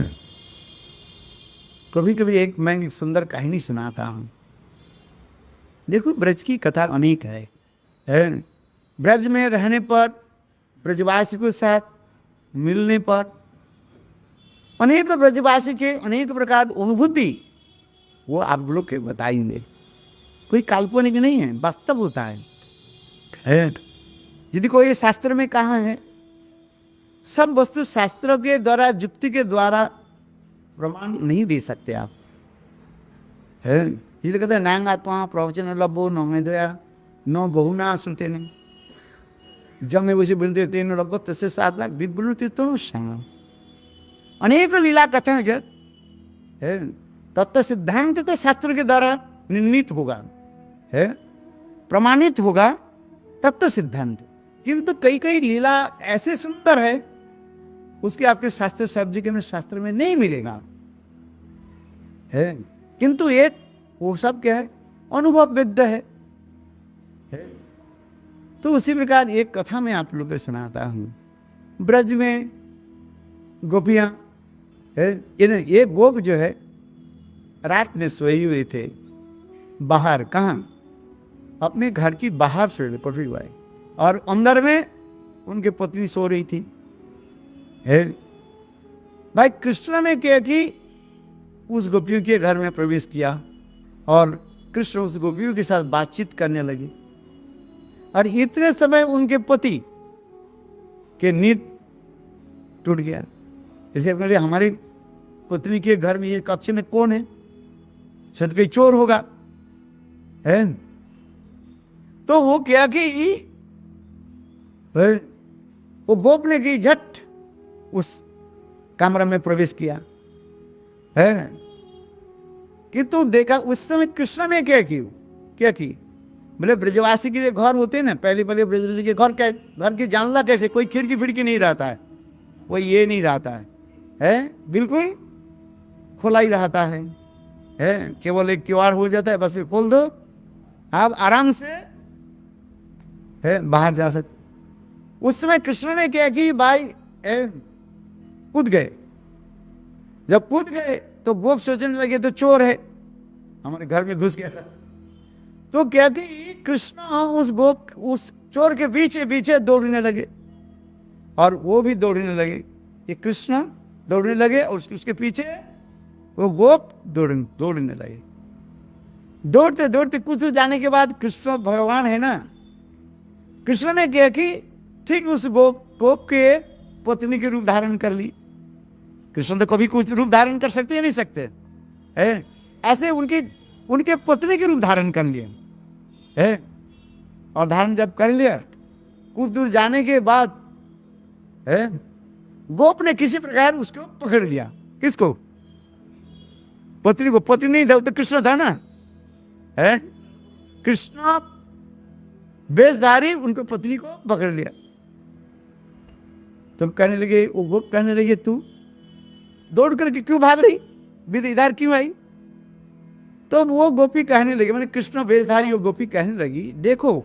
कभी कभी मैं एक सुंदर कहानी सुनाता हूँ। देखो, ब्रज की कथा अनेक है। ब्रज में रहने पर, ब्रजवासी के साथ मिलने पर अनेक ब्रजवासी के अनेक प्रकार अनुभूति वो आप लोग के बताएंगे। कोई काल्पनिक नहीं है, वास्तव होता है। यदि कोई शास्त्र में कहा है, सब वस्तु शास्त्र के द्वारा, युक्ति के द्वारा प्रमाण नहीं दे सकते आप है। इसलिए कहते हैं नांग आत्मा प्रवचन लभो न में दया न बहुना सुनते नहीं। जमे उसे बोलते तेन रब तसे साधना विवृति तो श्याम अनेक लीला कथन जगत है। तत्व सिद्धांत तो शास्त्र के द्वारा निर्णित होगा, है प्रमाणित होगा तत्व सिद्धांत, किंतु कई कई लीला ऐसे सुंदर है उसके आपके शास्त्र सब्जेक्ट में शास्त्र में नहीं मिलेगा, है किंतु एक वो सब क्या है अनुभव विद्या है। तो उसी प्रकार एक कथा मैं आप लोगों को सुनाता हूँ। ब्रज में गोपियाँ है, ये गोप जो है रात में सोई हुए थे बाहर, कहाँ अपने घर की बाहर सोए पटरी हुआ, और अंदर में उनके पत्नी सो रही थी। है भाई कृष्ण ने क्या कि उस गोपियों के घर में प्रवेश किया और कृष्ण उस गोपियों के साथ बातचीत करने लगे, और इतने समय उनके पति के नींद टूट गया। जैसे अपने हमारी पत्नी के घर में ये कक्ष में कौन है, शायद कोई चोर होगा, है तो वो क्या कि वो गोप ने की झट उस कमरा में प्रवेश किया, है किंतु देखा उस समय कृष्ण ने क्या की बोले ब्रजवासी के जो घर होते हैं ना, पहले पहले ब्रजवासी के घर की जानला कैसे, कोई खिड़की फिड़की नहीं रहता है, वो ये नहीं रहता है बिल्कुल खुला ही रहता है केवल एक किवाड़ हो जाता है, बस खोल दो आप आराम से है बाहर जा सकते। उस समय कृष्ण ने क्या कि भाई कूद गए, जब कूद गए तो गोप सोचने लगे तो चोर है हमारे घर में घुस गया था, तो क्या कि कृष्ण उस गोप उस चोर के पीछे पीछे दौड़ने लगे, और वो भी दौड़ने लगे, ये कृष्ण दौड़ने लगे और उसके पीछे वो गोप दौड़ने लगे। दौड़ते दौड़ते कुछ जाने के बाद कृष्ण भगवान है ना, कृष्ण ने क्या कि ठीक उस गोप के पत्नी के रूप धारण कर ली। कृष्ण तो कभी कुछ रूप धारण कर सकते या नहीं सकते, है ऐसे उनके पत्नी के रूप धारण कर लिए, है और धारण जब कर लिया कुछ दूर जाने के बाद है गोप ने किसी प्रकार उसको पकड़ लिया। किसको? पत्नी को। पत्नी नहीं था तो कृष्ण था ना, है कृष्ण वेशधारी उनको पत्नी को पकड़ लिया। तो कहने लगे वो गोप कहने लगे तू दौड़ करके क्यों भाग रही, विद इधर क्यों आई? तो वो गोपी कहने लगी, मैंने कृष्ण वेशधारी वो गोपी कहने लगी देखो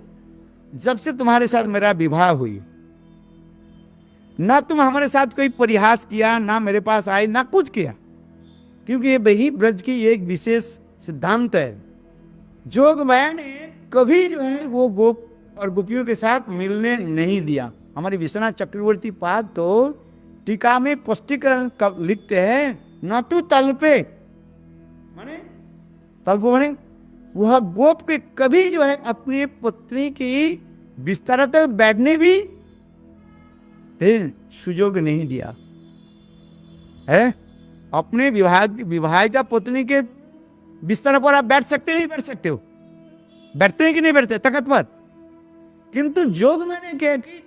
जब से तुम्हारे साथ मेरा विवाह हुई ना तुम हमारे साथ कोई परिहास किया, ना मेरे पास आए, ना कुछ किया, क्योंकि ये वही ब्रज की एक विशेष सिद्धांत है। जोगमाया ने कभी जो है वो गोप और गोपियों के साथ मिलने नहीं दिया। हमारे विश्वनाथ चक्रवर्ती पाद तो टीका में स्पष्टीकरण लिखते हैं न तो तल पे माने तल्पो माने वह गोप के कभी जो है अपनी पत्नी की बिस्तर तक बैठने भी सुयोग नहीं दिया है। अपने विवाहिता पत्नी के बिस्तर पर आप बैठ सकते नहीं बैठ सकते हो, बैठते हैं कि नहीं बैठते तखत पर, किंतु जोग मैंने क्या कि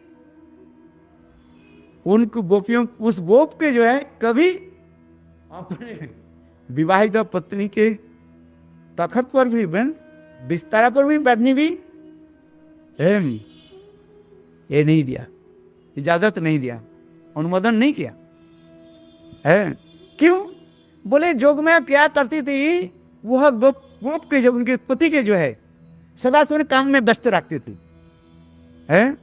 उनको गोपियों उस गोप के जो है कभी अपने विवाहिता पत्नी के तखत पर भी बिस्तर पर भी बैठने भी ये नहीं दिया, इजाजत नहीं दिया, अनुमोदन नहीं किया है। क्यों? बोले जोगमाया क्या करती थी वह गोप के जब उनके पति के जो है सदा से काम में व्यस्त रखती थी, है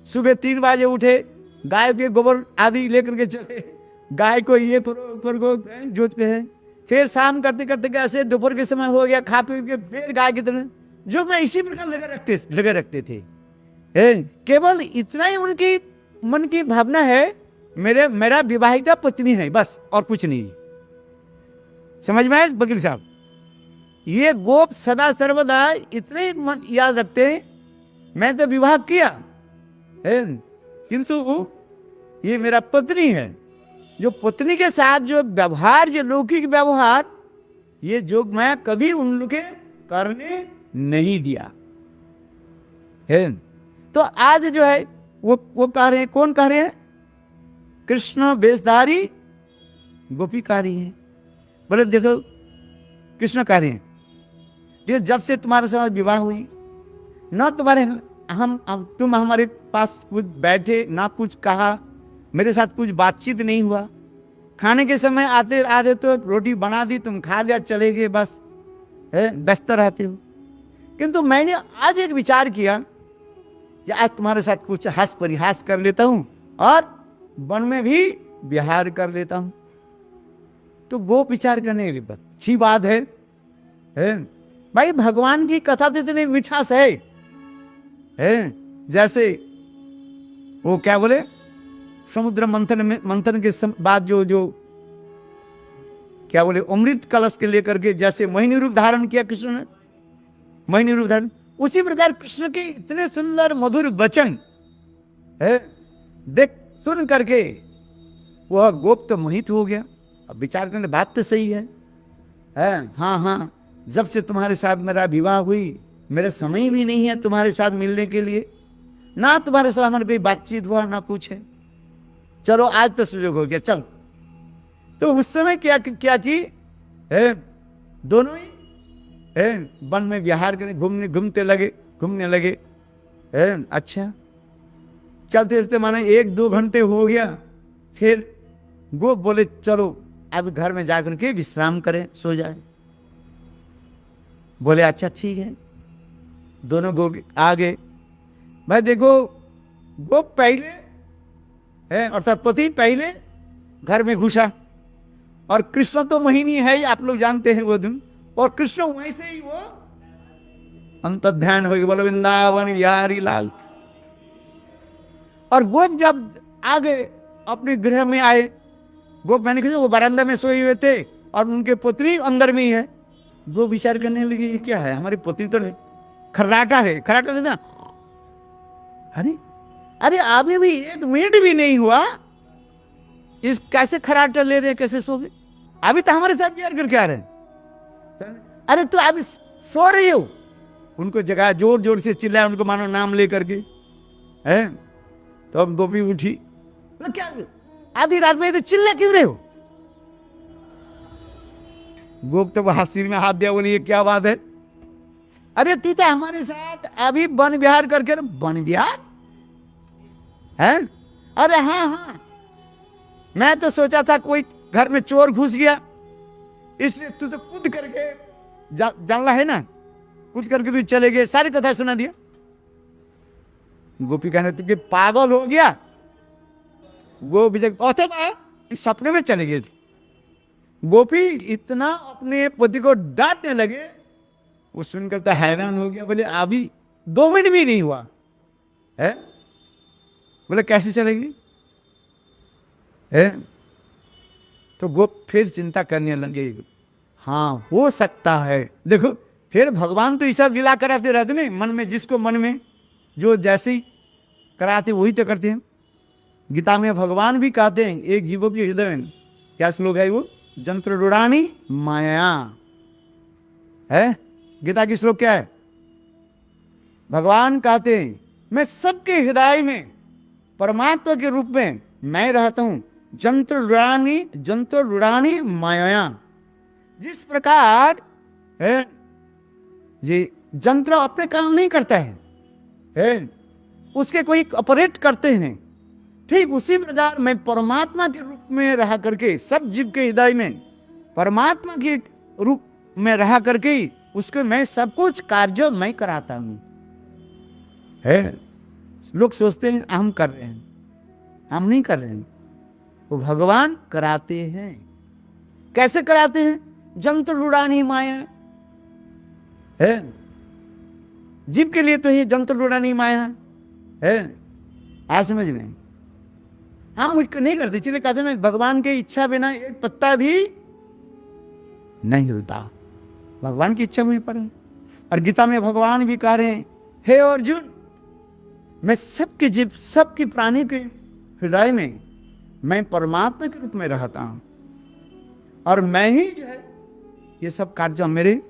सुबह 3 बजे उठे गाय के गोबर आदि लेकर के चले, गाय को ये को जोतते हैं, फिर शाम करते करते कैसे दोपहर के समय हो गया खा पी के फिर गाय की तरह जो मैं इसी प्रकार लगे रखते थे। केवल इतना ही उनकी मन की भावना है मेरा विवाहिता पत्नी है बस और कुछ नहीं। समझ में आए वकील साहब? ये गोप सदा सर्वदा इतने मन याद रखते हैं मैं तो विवाह किया किंतु ये मेरा पत्नी है। जो पत्नी के साथ जो व्यवहार जो लौकिक व्यवहार ये जोग मैं कभी उन लोग के करने नहीं दिया है। तो आज जो है वो कह रहे हैं, कौन कह रहे हैं? कृष्ण वेशधारी गोपीकारी है। बोले देखो कृष्ण कह रहे हैं, देखो जब से तुम्हारे साथ विवाह हुई ना तुम्हारे तुम हमारे पास कुछ बैठे ना कुछ कहा, मेरे साथ कुछ बातचीत नहीं हुआ, खाने के समय आते आ रहे तो रोटी बना दी, तुम खा लिया चले गए, बस व्यस्त रहते हो। किंतु मैंने आज एक विचार किया कि आज तुम्हारे साथ कुछ हंस परिहास कर लेता हूं और वन में भी विहार कर लेता हूं। तो वो विचार करने की अच्छी बात है भाई। भगवान की कथा तो इतनी मिठास है जैसे वो क्या बोले, समुद्र मंथन के बाद जो क्या बोले, अमृत कलश के लेकर के जैसे मोहिनी रूप धारण किया कृष्ण ने, मोहिनी रूप धारण, उसी प्रकार कृष्ण के इतने सुंदर मधुर वचन देख सुन करके वह गोप तो मोहित हो गया। अब विचार करने बात तो सही है हाँ, जब से तुम्हारे साथ मेरा विवाह हुई मेरे समय भी नहीं है तुम्हारे साथ मिलने के लिए, ना तुम्हारे साथ हमारी कोई बातचीत हुआ ना कुछ है, चलो आज तो सुयोग हो गया चल। तो उस समय क्या की दोनों ही वन में विहार करें, घूमने लगे अच्छा चलते चलते माने 1-2 घंटे हो गया। फिर गोप बोले चलो अब घर में जाकर के विश्राम करें, सो जाए। बोले अच्छा ठीक है। दोनों गोप आ गए। भाई देखो गोप पहले अर्थात पति पहले घर में घुसा और कृष्ण तो मोहिनी है ही, आप लोग जानते हैं वो दिन, और कृष्ण वैसे ही वो अंतर्ध्यान हो गए, बोले वृंदावन बिहारी लाल। और गोप जब आ गए अपने गृह में आए, गोप मैंने कहा वो बरामदा में सोए हुए थे और उनके पुत्री अंदर में ही है। वो विचार करने लगे ये क्या है, हमारी पुत्री तो नहीं, खर्राटा है, खर्राटा देना। अरे अभी भी 1 मिनट भी नहीं हुआ, इस कैसे खर्राटा ले रहे, कैसे सो गए? अभी तो हमारे साथ प्यार करके आ रहे हैं। अरे तो अभी सो रही हो? उनको जगह जोर जोर से चिल्लाया, उनको मानो नाम लेकर के तो अब गोपी उठी, तो क्या आधी रात में तो चिल्ला क्यों रहे हो? गोप तो वहां सिर में हाथ दिया, बोले ये क्या बात है? अरे तू तो हमारे साथ अभी वन विहार करके, वन विहार है? अरे हाँ, मैं तो सोचा था कोई घर में चोर घुस गया, इसलिए तू तो कूद करके जान रहा है ना, कूद करके तू चले गए, सारी कथा सुना दिया। गोपी कहने तू पागल हो गया? वो भी सपने में चले गए थे। गोपी इतना अपने पति को डांटने लगे, वो सुनकर तो हैरान हो गया, बोले अभी 2 मिनट भी नहीं हुआ है, बोले कैसे चलेगी है? तो वो फिर चिंता करने लगे, हाँ हो सकता है। देखो फिर भगवान तो ईसा लीला कराते रहते नहीं, मन में जिसको मन में जो जैसे कराते वही तो करते हैं। गीता में भगवान भी कहते हैं एक जीवों के हृदय में, क्या श्लोक है वो, जंत्र रुड़ानी माया है। गीता की श्लोक क्या है? भगवान कहते हैं मैं सबके हृदय में परमात्मा के रूप में मैं रहता हूं, जंत्र रुड़ानी माया। जिस प्रकार जी जंत्र अपने काम नहीं करता है, उसके कोई ऑपरेट करते हैं, ठीक उसी प्रकार मैं परमात्मा के रूप में रहा करके सब जीव के हृदय में परमात्मा के रूप में रहा करके उसके मैं सब कुछ कार्य मैं कराता हूं है। लोग सोचते हैं हम कर रहे हैं, हम नहीं कर रहे हैं, वो भगवान कराते हैं। कैसे कराते हैं? जंत्र रुड़ानी माया है, जीव के लिए तो ये जंत्र रुड़ानी माया है। आज समझ में हम नहीं करते, इसलिए कहते ना भगवान की इच्छा बिना एक पत्ता भी नहीं हिलता, भगवान की इच्छा में पर है। और गीता में भगवान भी कह रहे हैं हे अर्जुन, मैं सबके जीव सबके प्राणी के हृदय में मैं परमात्मा के रूप में रहता हूं, और मैं ही जो है ये सब कार्य मेरे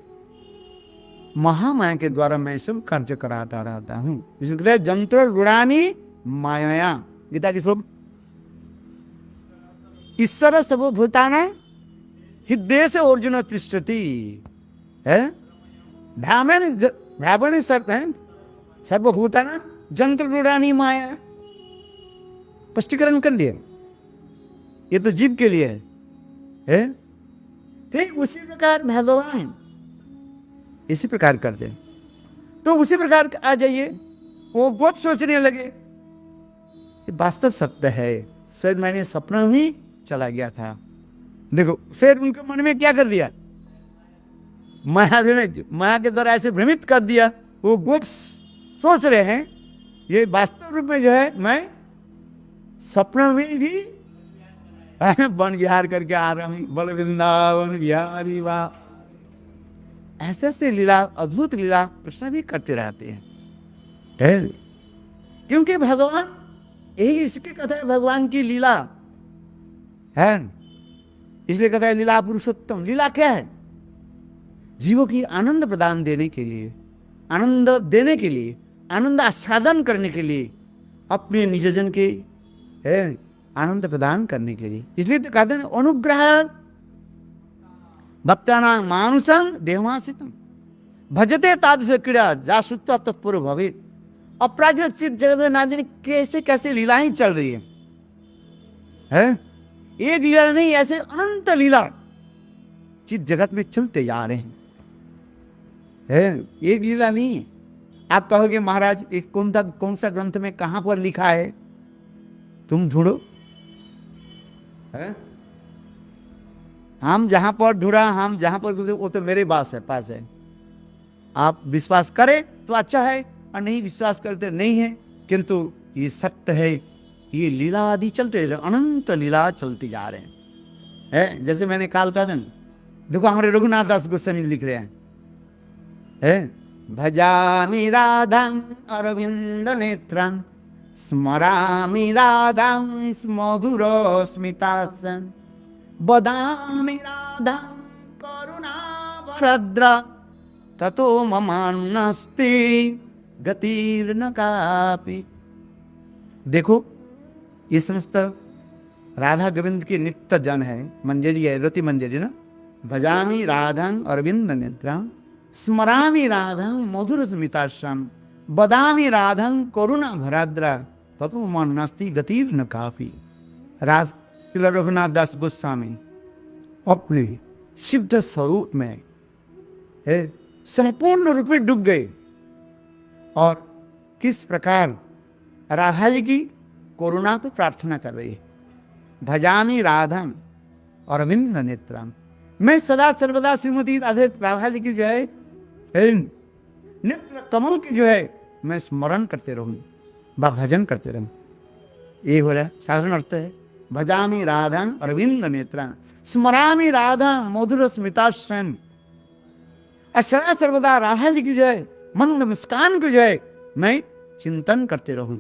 महामाया के द्वारा मैं सब कार्य कराता रहता हूं। इसलिए जंत्र रुड़ानी माया, गीता की श्लोक, ईश्वर सर्वभूतानां हृदय से अर्जुन तिष्ठति है, भ्रामण सर्वभूतानां जंत्र रूढ़ानी माया। स्पष्टीकरण कर लिए, ये तो जीव के लिए है। ठीक उसी प्रकार भगवान इसी प्रकार करते हैं। तो उसी प्रकार आ जाइए, वो बहुत सोचने लगे, ये वास्तव सत्य है, शायद मैंने सपना ही चला गया था। देखो फिर उनके मन में क्या कर दिया, माया के द्वारा ऐसे भ्रमित कर दिया। वो गुप्त सोच रहे हैं ये वास्तव रूप में जो है मैं सपना में भी वन विहार करके आ रहा हूँ, बल वृंदावन बिहारी वाह। ऐसे ऐसे लीला, अद्भुत लीला कृष्ण भी करते रहते हैं, क्योंकि भगवान यही इसकी कथा है, भगवान की लीला है, इसलिए कहता है लीला पुरुषोत्तम। लीला क्या है, जीवों की आनंद प्रदान देने के लिए, आनंद देने के लिए, आनंद आस्वादन करने के लिए, अपने निजजन के आनंद प्रदान करने के लिए। इसलिए तो कहते हैं अनुग्रह भक्तानां मानुषं देहमासितम भजते तादृश क्रीड़ा जा श्रुत्वा तत्पर भवेत्। अपराजित चित्त जगत में ना जाने कैसे कैसे लीलाएं चल रही है? एक लीला नहीं, ऐसे अनंत लीला चित्त जगत में चलते जा रहे हैं, एक लीला नहीं है। आप कहोगे महाराज एक कौन सा ग्रंथ में कहां पर लिखा है, तुम ढूंढो। हम जहां पर ढूंढा, हम जहां पर, वो तो मेरे पास है। आप विश्वास करें तो अच्छा है, और नहीं विश्वास करते नहीं है, किंतु ये सत्य है। ये लीला आदि चलते, अनंत लीला चलती जा रहे हैं। जैसे मैंने काल का दिन देखो, हमारे रघुनाथ दास गोस्वामी लिख रहे हैं, भजामि राधां अरविंद नेत्रं स्मरामि राधां मधुर स्मितासं वदामि राधां करुणाभद्रा ततो ममान्नस्ति गतिर्न कापि। देखो ये समस्त राधा गोविंद के नित्य जन है, मंजरी है, रति मंजरी ना। भजामि राधां अरविंद नेत्रां स्मरामि राधां मधुर स्मिताश्रम वदामि राधां करुणा भराद्रा ततो ममान्नस्ति गतिर्न कापि। रघुनाथ दास गोस्वामी अपने सिद्ध स्वरूप में संपूर्ण रूप में डूब गए, और किस प्रकार राधा जी की करुणा को प्रार्थना कर रही है। भजामि राधां अरविंद नेत्रां, मैं सदा सर्वदा श्रीमती राधा जी की जो है नेत्र कमल की जो है मैं स्मरण करते रहूं, भजन करते रहूं। ये हो रहा साधारण अर्थ है। भजामि राधां अरविंद नेत्रां स्मरामि राधां मधुर स्मिताश्रम, सदा सर्वदा राधा जी की जो है मंद मुस्कान को जो है मैं चिंतन करते रहूं।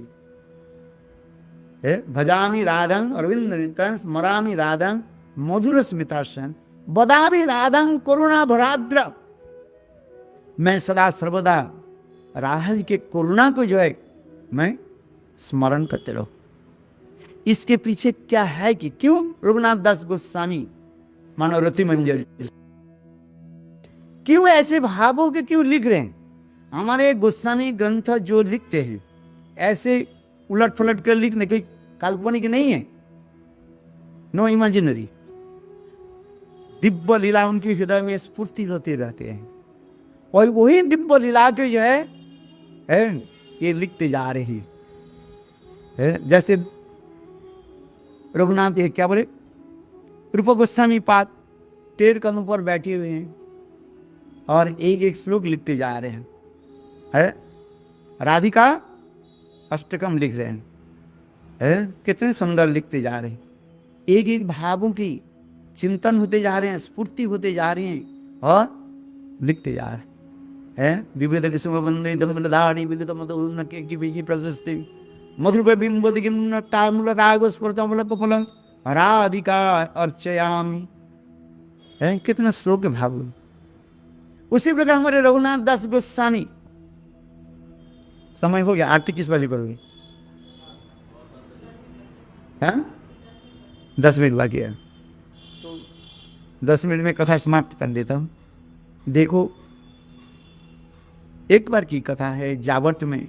भजामि राधां अरविंद नेत्रां स्मरामि राधां मधुर स्मिताश्रम वदामि राधां करुणा भराद्रा, मैं सदा सर्वदा राधा जी के करुणा को जो है मैं स्मरण करते रहूं। इसके पीछे क्या है कि क्यों रघुनाथ दास गोस्वामी मानो रति मंजरी क्यों ऐसे भावों के क्यों लिख रहे हैं? हमारे गोस्वामी ग्रंथ जो लिखते हैं ऐसे उलट पलट कर लिखने, कोई काल्पनिक नहीं है, नो इमेजिनरी। दिव्य लीला उनके हृदय में स्फूर्ति होते रहते हैं, और वही दिव्य लीला के जो है ये लिखते जा रहे हैं। जैसे रघुनाथ ये क्या बोले, रूप गोस्वामी पाद टेर कदम पर बैठे हुए हैं और एक एक श्लोक लिखते जा रहे हैं। राधिका अष्टकम लिख रहे हैं, कितने सुंदर लिखते जा रहे हैं। एक एक भावों की चिंतन होते जा रहे हैं, स्फूर्ति होते जा रहे हैं और लिखते जा रहे हैं। विविध किस्म बंदे दमदारी विविध मधुर की बीजी प्रशस्ति मधुर बिंब दिगिम तामूल राग स्फुरतमूल कपल राधिका अर्चयामी। कितना श्लोक भाव। उसी प्रकार हमारे रघुनाथ दास गोस्वामी, समय हो गया, आरती किस बजे करोगे? हाँ 10 मिनट बाकी है, तो 10 मिनट में कथा समाप्त कर देता हूँ। देखो, एक बार की कथा है, जावट में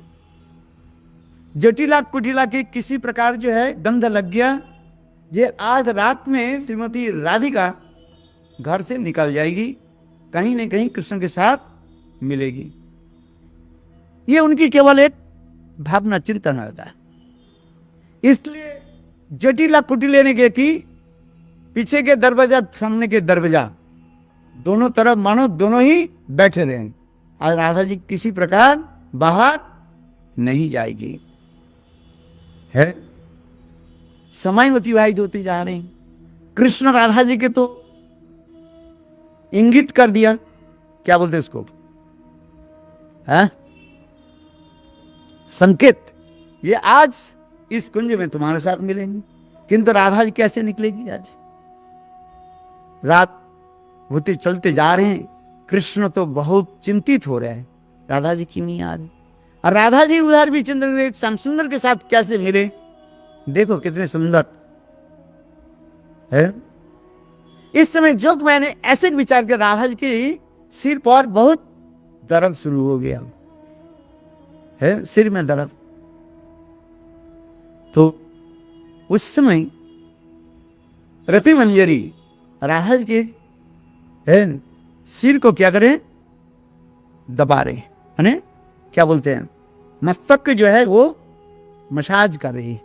जटिला कुटिला के किसी प्रकार जो है गंध लग गया, ये आज रात में श्रीमती राधिका घर से निकल जाएगी, कहीं न कहीं कृष्ण के साथ मिलेगी। ये उनकी केवल एक भावना चिंतन होता है। इसलिए जटिला कुटिले ने क्या की, पीछे के दरवाजा सामने के दरवाजा दोनों तरफ मानो दोनों ही बैठे रहे। आज राधा जी किसी प्रकार बाहर नहीं जाएगी, है समय अतिवाहित होते जा रहे हैं। कृष्ण राधा जी के तो इंगित कर दिया, क्या बोलते इसको, है संकेत, ये आज इस कुंज में तुम्हारे साथ मिलेंगे। किंतु राधा जी कैसे निकलेगी? आज रात होते चलते जा रहे हैं, कृष्ण तो बहुत चिंतित हो रहे हैं, राधा जी क्यों नहीं आ रही। और राधा जी उधर भी चंद्र श्याम सुंदर के साथ कैसे मिले, देखो कितने सुंदर है। इस समय जो मैंने ऐसे विचार किया, राधा जी के सिर पर बहुत दर्द शुरू हो गया है, सिर में दर्द। तो उस समय रति मंजरी राधा जी के है सिर को क्या करें, दबा रहे है, क्या बोलते हैं, मस्तक जो है वो मसाज कर रही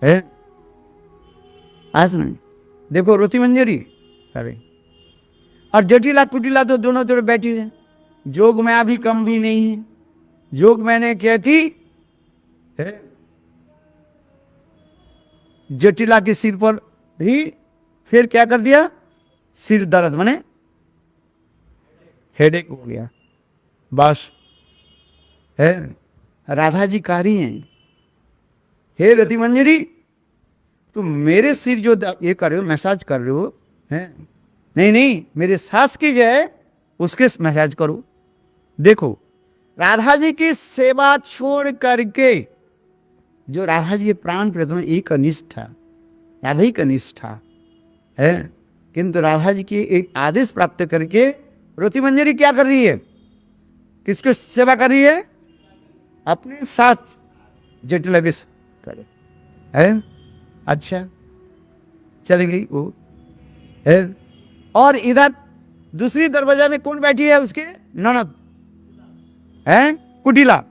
है। आज में देखो रति मंजरी करे, और जटिला कुटिला तो दोनों तरफ बैठी है। जोग में अभी कम भी नहीं है। जोग मैंने क्या की है, जटिला के सिर पर भी फिर क्या कर दिया, सिर दर्द माने हेडेक हो गया। बस है राधा जी कह रही हैं, हे रति मंजरी तुम मेरे सिर जो ये कर रहे हो, मसाज कर रहे हो, है नहीं नहीं मेरे सास की जो है उसके मसाज करो। देखो राधा जी की सेवा छोड़ करके, जो राधा जी प्राण प्रथम एक अनिष्ठा, राधा ही का निष्ठा है, किंतु राधा जी की एक आदेश प्राप्त करके रति मंजरी क्या कर रही है, किसकी सेवा कर रही है, अपने साथ जटिला के करे है। अच्छा चली गई वो है। और इधर दूसरी दरवाजा में कौन बैठी है, उसके ननद है, कुटिला,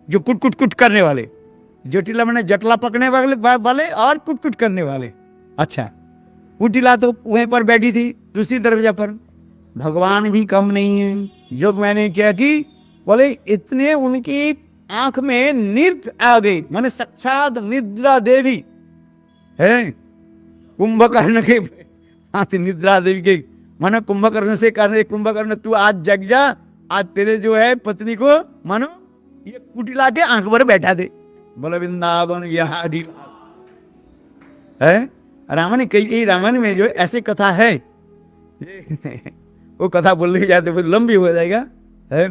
जो कुट कुट कुट करने वाले, जटिला मैंने जटला पकड़ने वाले और कुट कुट करने वाले। अच्छा कुटिला तो वहीं पर बैठी थी दूसरी दरवाजा पर। भगवान भी कम नहीं है। जो मैंने क्या की, बोले इतने उनकी आंख में निद्र आ गई, माने साक्षात निद्रा देवी है। कुंभकर्ण के हाथ निद्रा देवी के, मानो कुंभकर्ण से कहने, कुंभकर्ण तू आज जग जा, आज तेरे जो है पत्नी को मानो ये कुटिला के आंख पर बैठा दे। बोले वृंदावन यहाँ है। रामायण कई रामायण में जो ऐसे कथा है वो कथा बोलने जाते तो लंबी हो जाएगा है।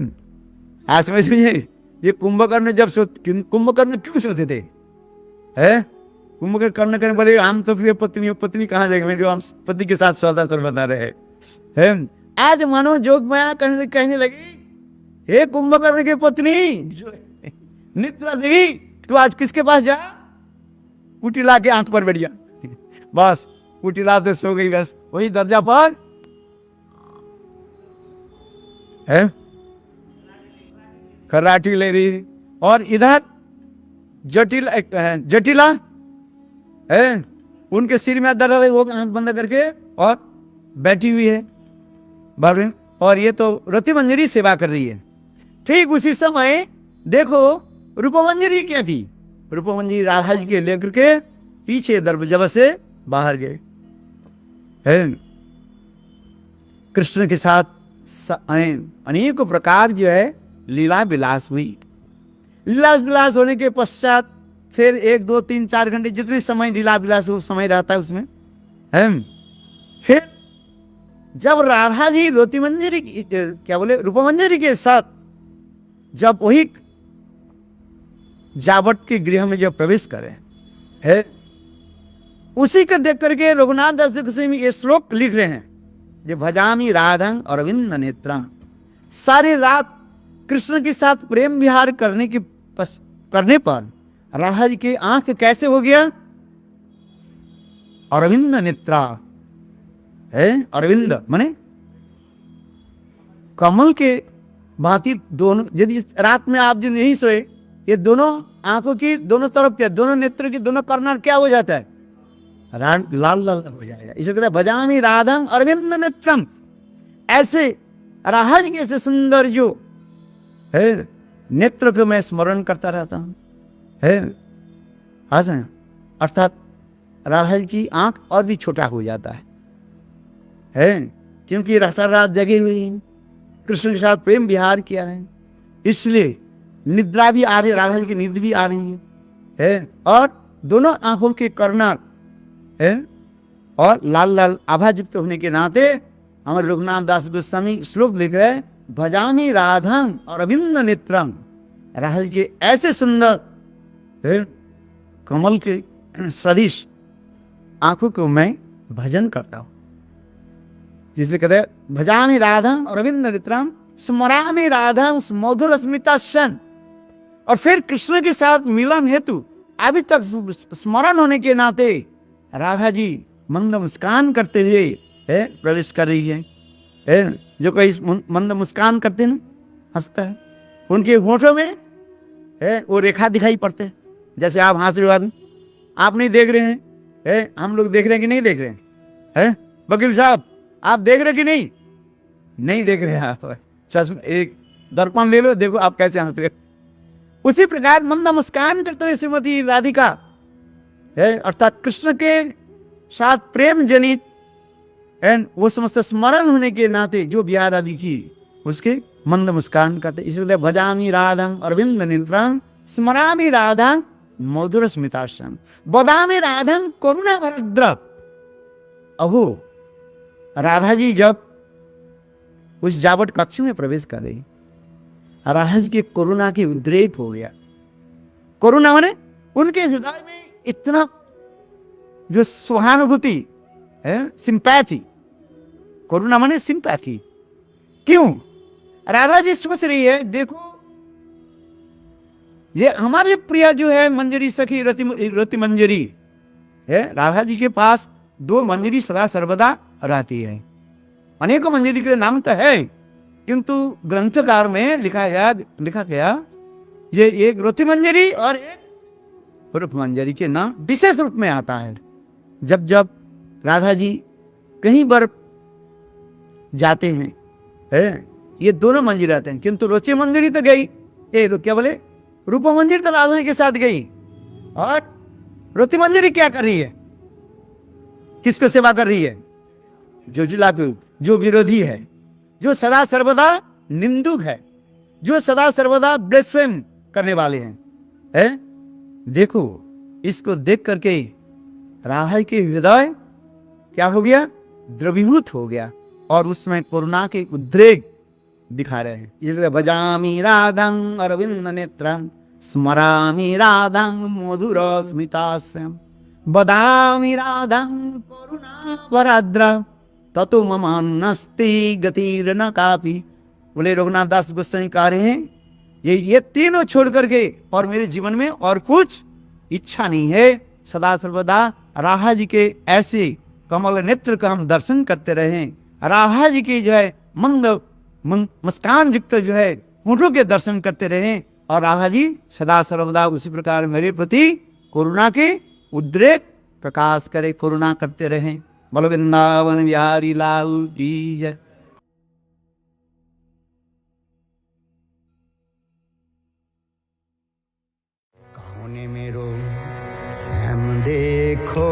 आज समझ में ये कुंभकर्ण जब कुंभकर्ण क्यों सोते थे है, कुंभकर्ण करने बोले हम तो फिर पत्नी कहाँ जाएगी, मेरे हम पति के साथ सौदा सर बता रहे हैं। आज मानो जोग माया कहने लगी, हे कुंभकर्ण की पत्नी निद्रा देवी तू आज किसके पास जा, कुटिला के आंख पर बैठ जा। बस कुटिला तो सो गई, बस वही दर्जा पर है खराटी ले रही। और इधर जटिला है, उनके सिर में दर्द है, वो आंख बंद करके और बैठी हुई है बाबू। और ये तो रति मंजरी सेवा कर रही है। ठीक उसी समय देखो रूपमंजरी क्या थी, रूपमंजरी राधा जी के लेकर के पीछे दरवाजा से बाहर गए है। कृष्ण के साथ अनेक प्रकार जो है लीला विलास हुई। लीला विलास होने के पश्चात फिर 1 2 3 4 घंटे जितने समय लीला विलास हो समय रहता है उसमें है। फिर जब राधा जी रति मंजरी क्या बोले रूपमंजरी के साथ जब वही जावट के गृह में जब प्रवेश करें, है। उसी को देख करके रघुनाथ दास गोस्वामी ये श्लोक लिख रहे हैं, जो भजामी राधं अरविंद नेत्रं। सारी रात कृष्ण के साथ प्रेम विहार करने पर राधा जी की आंख कैसे हो गया? अरविंद नेत्रा है। अरविंद माने कमल के भांति दोनों। यदि रात में आप जो नहीं सोए, ये दोनों आंखों की दोनों तरफ क्या, दोनों नेत्र की दोनों कर्नर क्या हो जाता है? लाल लाल हो जाएगा। इसे कहते हैं भजामी राधं अरविंद नेत्रम। ऐसे राधा जी के ऐसे सुंदर जो है नेत्र को मैं स्मरण करता रहता हूं, है आज, अर्थात राधा जी की आंख और भी छोटा हो जाता है, क्योंकि रात जगी हुई है, कृष्ण के साथ प्रेम विहार किया है, इसलिए निद्रा भी आ रही, राधा जी की नींद भी आ रही है, और दोनों आंखों के कर्नर है और लाल लाल आभा युक्त होने के नाते हमारे रघुनाथ दास गोस्वामी श्लोक लिख रहे हैं, भजामी राधं अरविंद नेत्रं। राधा जी के ऐसे सुंदर है कमल के सदृश आंखों को मैं भजन करता हूं, जिसलिए कहते हैं भजामी राधं अरविंद नेत्रं स्मरामि राधं मधुर स्मितासन। और फिर कृष्ण के साथ मिलन हेतु अभी तक स्मरण होने के नाते राधा जी मंद मुस्कान करते हुए है प्रवेश कर रही है। जो कोई मंद मुस्कान करते हैं, हंसता है, उनके होठों में है वो रेखा दिखाई पड़ते हैं, जैसे आप हंस रहे हो, आप नहीं देख रहे हैं, हम लोग देख रहे हैं कि नहीं देख रहे हैं? वकील साहब आप देख रहे कि नहीं? नहीं देख रहे हैं आप। चश्मा एक दर्पण ले लो, देखो आप कैसे हंस रहे हो। उसी प्रकार मंद मुस्कान करते हुए श्रीमती राधिका है, अर्थात कृष्ण के साथ प्रेम जनित वो समस्त स्मरण होने के नाते जो विहार आदि की उसके मंद मुस्कान करते, इसलिए भजामी राधं अरविंद नेत्रं स्मरामि राधं मधुर स्मितासन बदामि राधं करुणा भरद्र। अहो राधा जी जब उस जावट कक्ष में प्रवेश कर रही, राधा जी के करुणा की उद्रेक हो गया। करुणा माने उनके हृदय में इतना जो सहानुभूति है, सिंपैथी। करुणा माने सिंपैथी। क्यों? राधा जी सोच रही है, देखो ये हमारे प्रिय जो है मंजरी सखी रति मंजरी है, राधा जी के पास दो मंजरी सदा सर्वदा रहती है। अनेकों मंजरी के नाम तो है, किंतु ग्रंथकार में लिखा गया ये एक रति मंजरी और एक रूप मंजरी के नाम विशेष रूप में आता है। जब जब राधा जी कहीं पर जाते हैं, ये दोनों मंजिल आते हैं, किंतु रुचि मंजरी तो गई, क्या बोले, रूप मंजरी तो राधा जी के साथ गई, और रति मंजरी क्या कर रही है? किसको सेवा कर रही है? जो जुलापी, जो विरोधी है, जो सदा सर्वदा निंदुक है, जो सदा सर्वदा ब्लेस्फेम करने वाले हैं। देखो इसको देख करके राधा के हृदय क्या हो गया? द्रवीभूत हो गया, और उसमें करुणा के उद्रेक दिखा रहे हैं। इसलिए भजामि राधं अरविंद नेत्रं स्मरामि राधं मधुर स्मितास्यं बदामि राधं करुणा भरद्र ततो ममान्नस्ति गतिर्न कापि। बोले रघुनाथ दास गोस्वामी कह रहे हैं, ये तीनों छोड़ करके और मेरे जीवन में और कुछ इच्छा नहीं है। सदा सर्वदा राधा जी के ऐसे कमल नेत्र का हम दर्शन करते रहें, राधा जी की जो है मंद मुस्कान युक्त जो है होठों के दर्शन करते रहें, और राधा जी सदा सर्वदा उसी प्रकार मेरे प्रति करुणा के उद्रेक प्रकाश करे, करुणा करते रहें। बोलो वृंदावन बिहारी लाल की जय। काहुने मेरो श्याम देखो,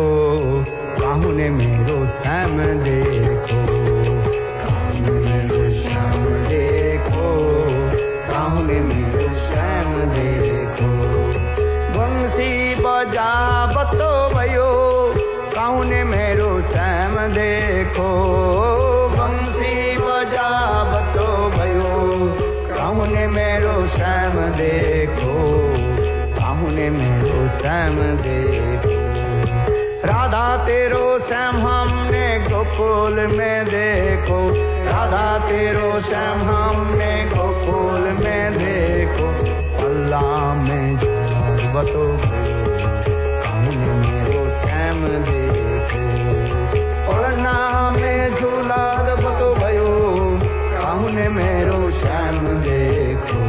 काहुने मेरो श्याम देखो, काहुने मेरो श्याम देखो, काहुने मेरो श्याम देखो। बंसी बजावतो भयो, काहुने मेरो श्याम देखो, बंसी बजावतो भयो, काहुने मेरो श्याम देखो, काहुने मेरो श्याम देखो। राधा तेरो श्याम हमने गोकुल में देखो, राधा तेरो श्याम हमने गोकुल में देखो। अल्लाह में बतो हमने मेरो श्याम देखो, अल्लाह में झूला बतो भयो हमने मेरो श्याम देखो,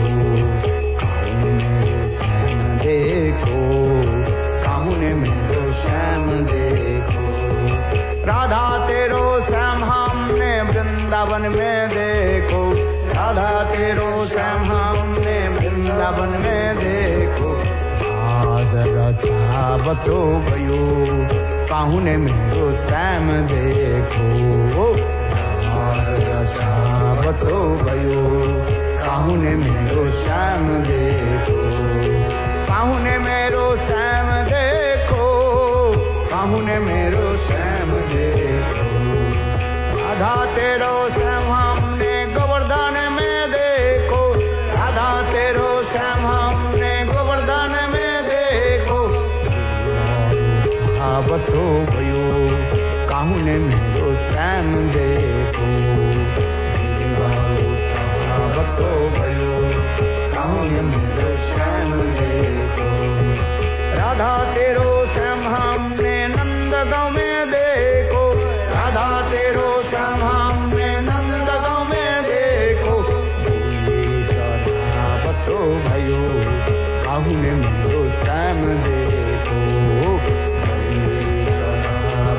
मेरो श्याम देखो, काहुने मेरो श्याम देखो। राधा तेरो श्याम हमने वृंदावन में देखो, राधा तेरो श्याम हमने वृंदावन में देखो। आज रचा बतो भयो काहुने मेरो श्याम देखो, आज रचा बतो भयो काहुने मेरो श्याम देखो, काहुने मेरो श्याम देखो, काहुने मेरो श्याम देखो। राधा तेरो श्याम हमने गोवर्धन में देखो, राधा तेरो श्याम हमने गोवर्धन में देखो। बतो भयो काहुने मेरो श्याम देखो, बतो भयो काहुने मेरो श्याम देखो। राधा तेरो श्याम हमने नंदगांव में देखो, राधा तेरो श्याम हमने नंदगांव में देखो। बतो भयो काहुने मेरो श्याम देखो,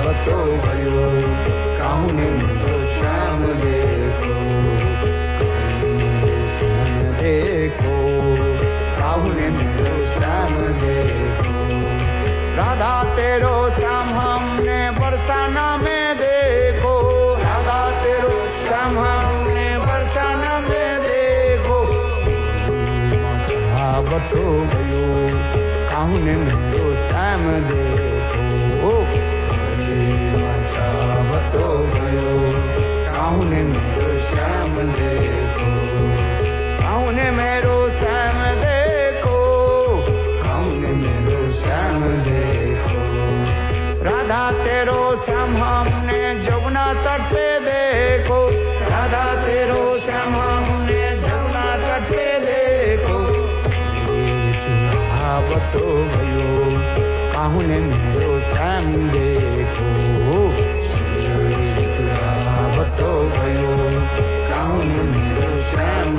बतो भयो काहुने मेरो श्याम देखो, देखो काहुने मेरो श्याम देखो। राधा तेरो श्याम हमने बरसाना में देखो, राधा तेरो श्याम हमने बरसाना में देखो। बतो भयो काहुने मेरो श्याम देखो, बतो भयो काहुने मेरो श्याम देखो, काहुने मेरो श्याम देखो, काहुने मेरो श्याम देखो। राधा तेरो श्याम हमने जमुना तट पे देखो, राधा तेरो श्याम हमने जमुना तट पे देखो। बतो भयो काहुने मेरो श्याम देखो, बतो भयो काहुने मेरो श्याम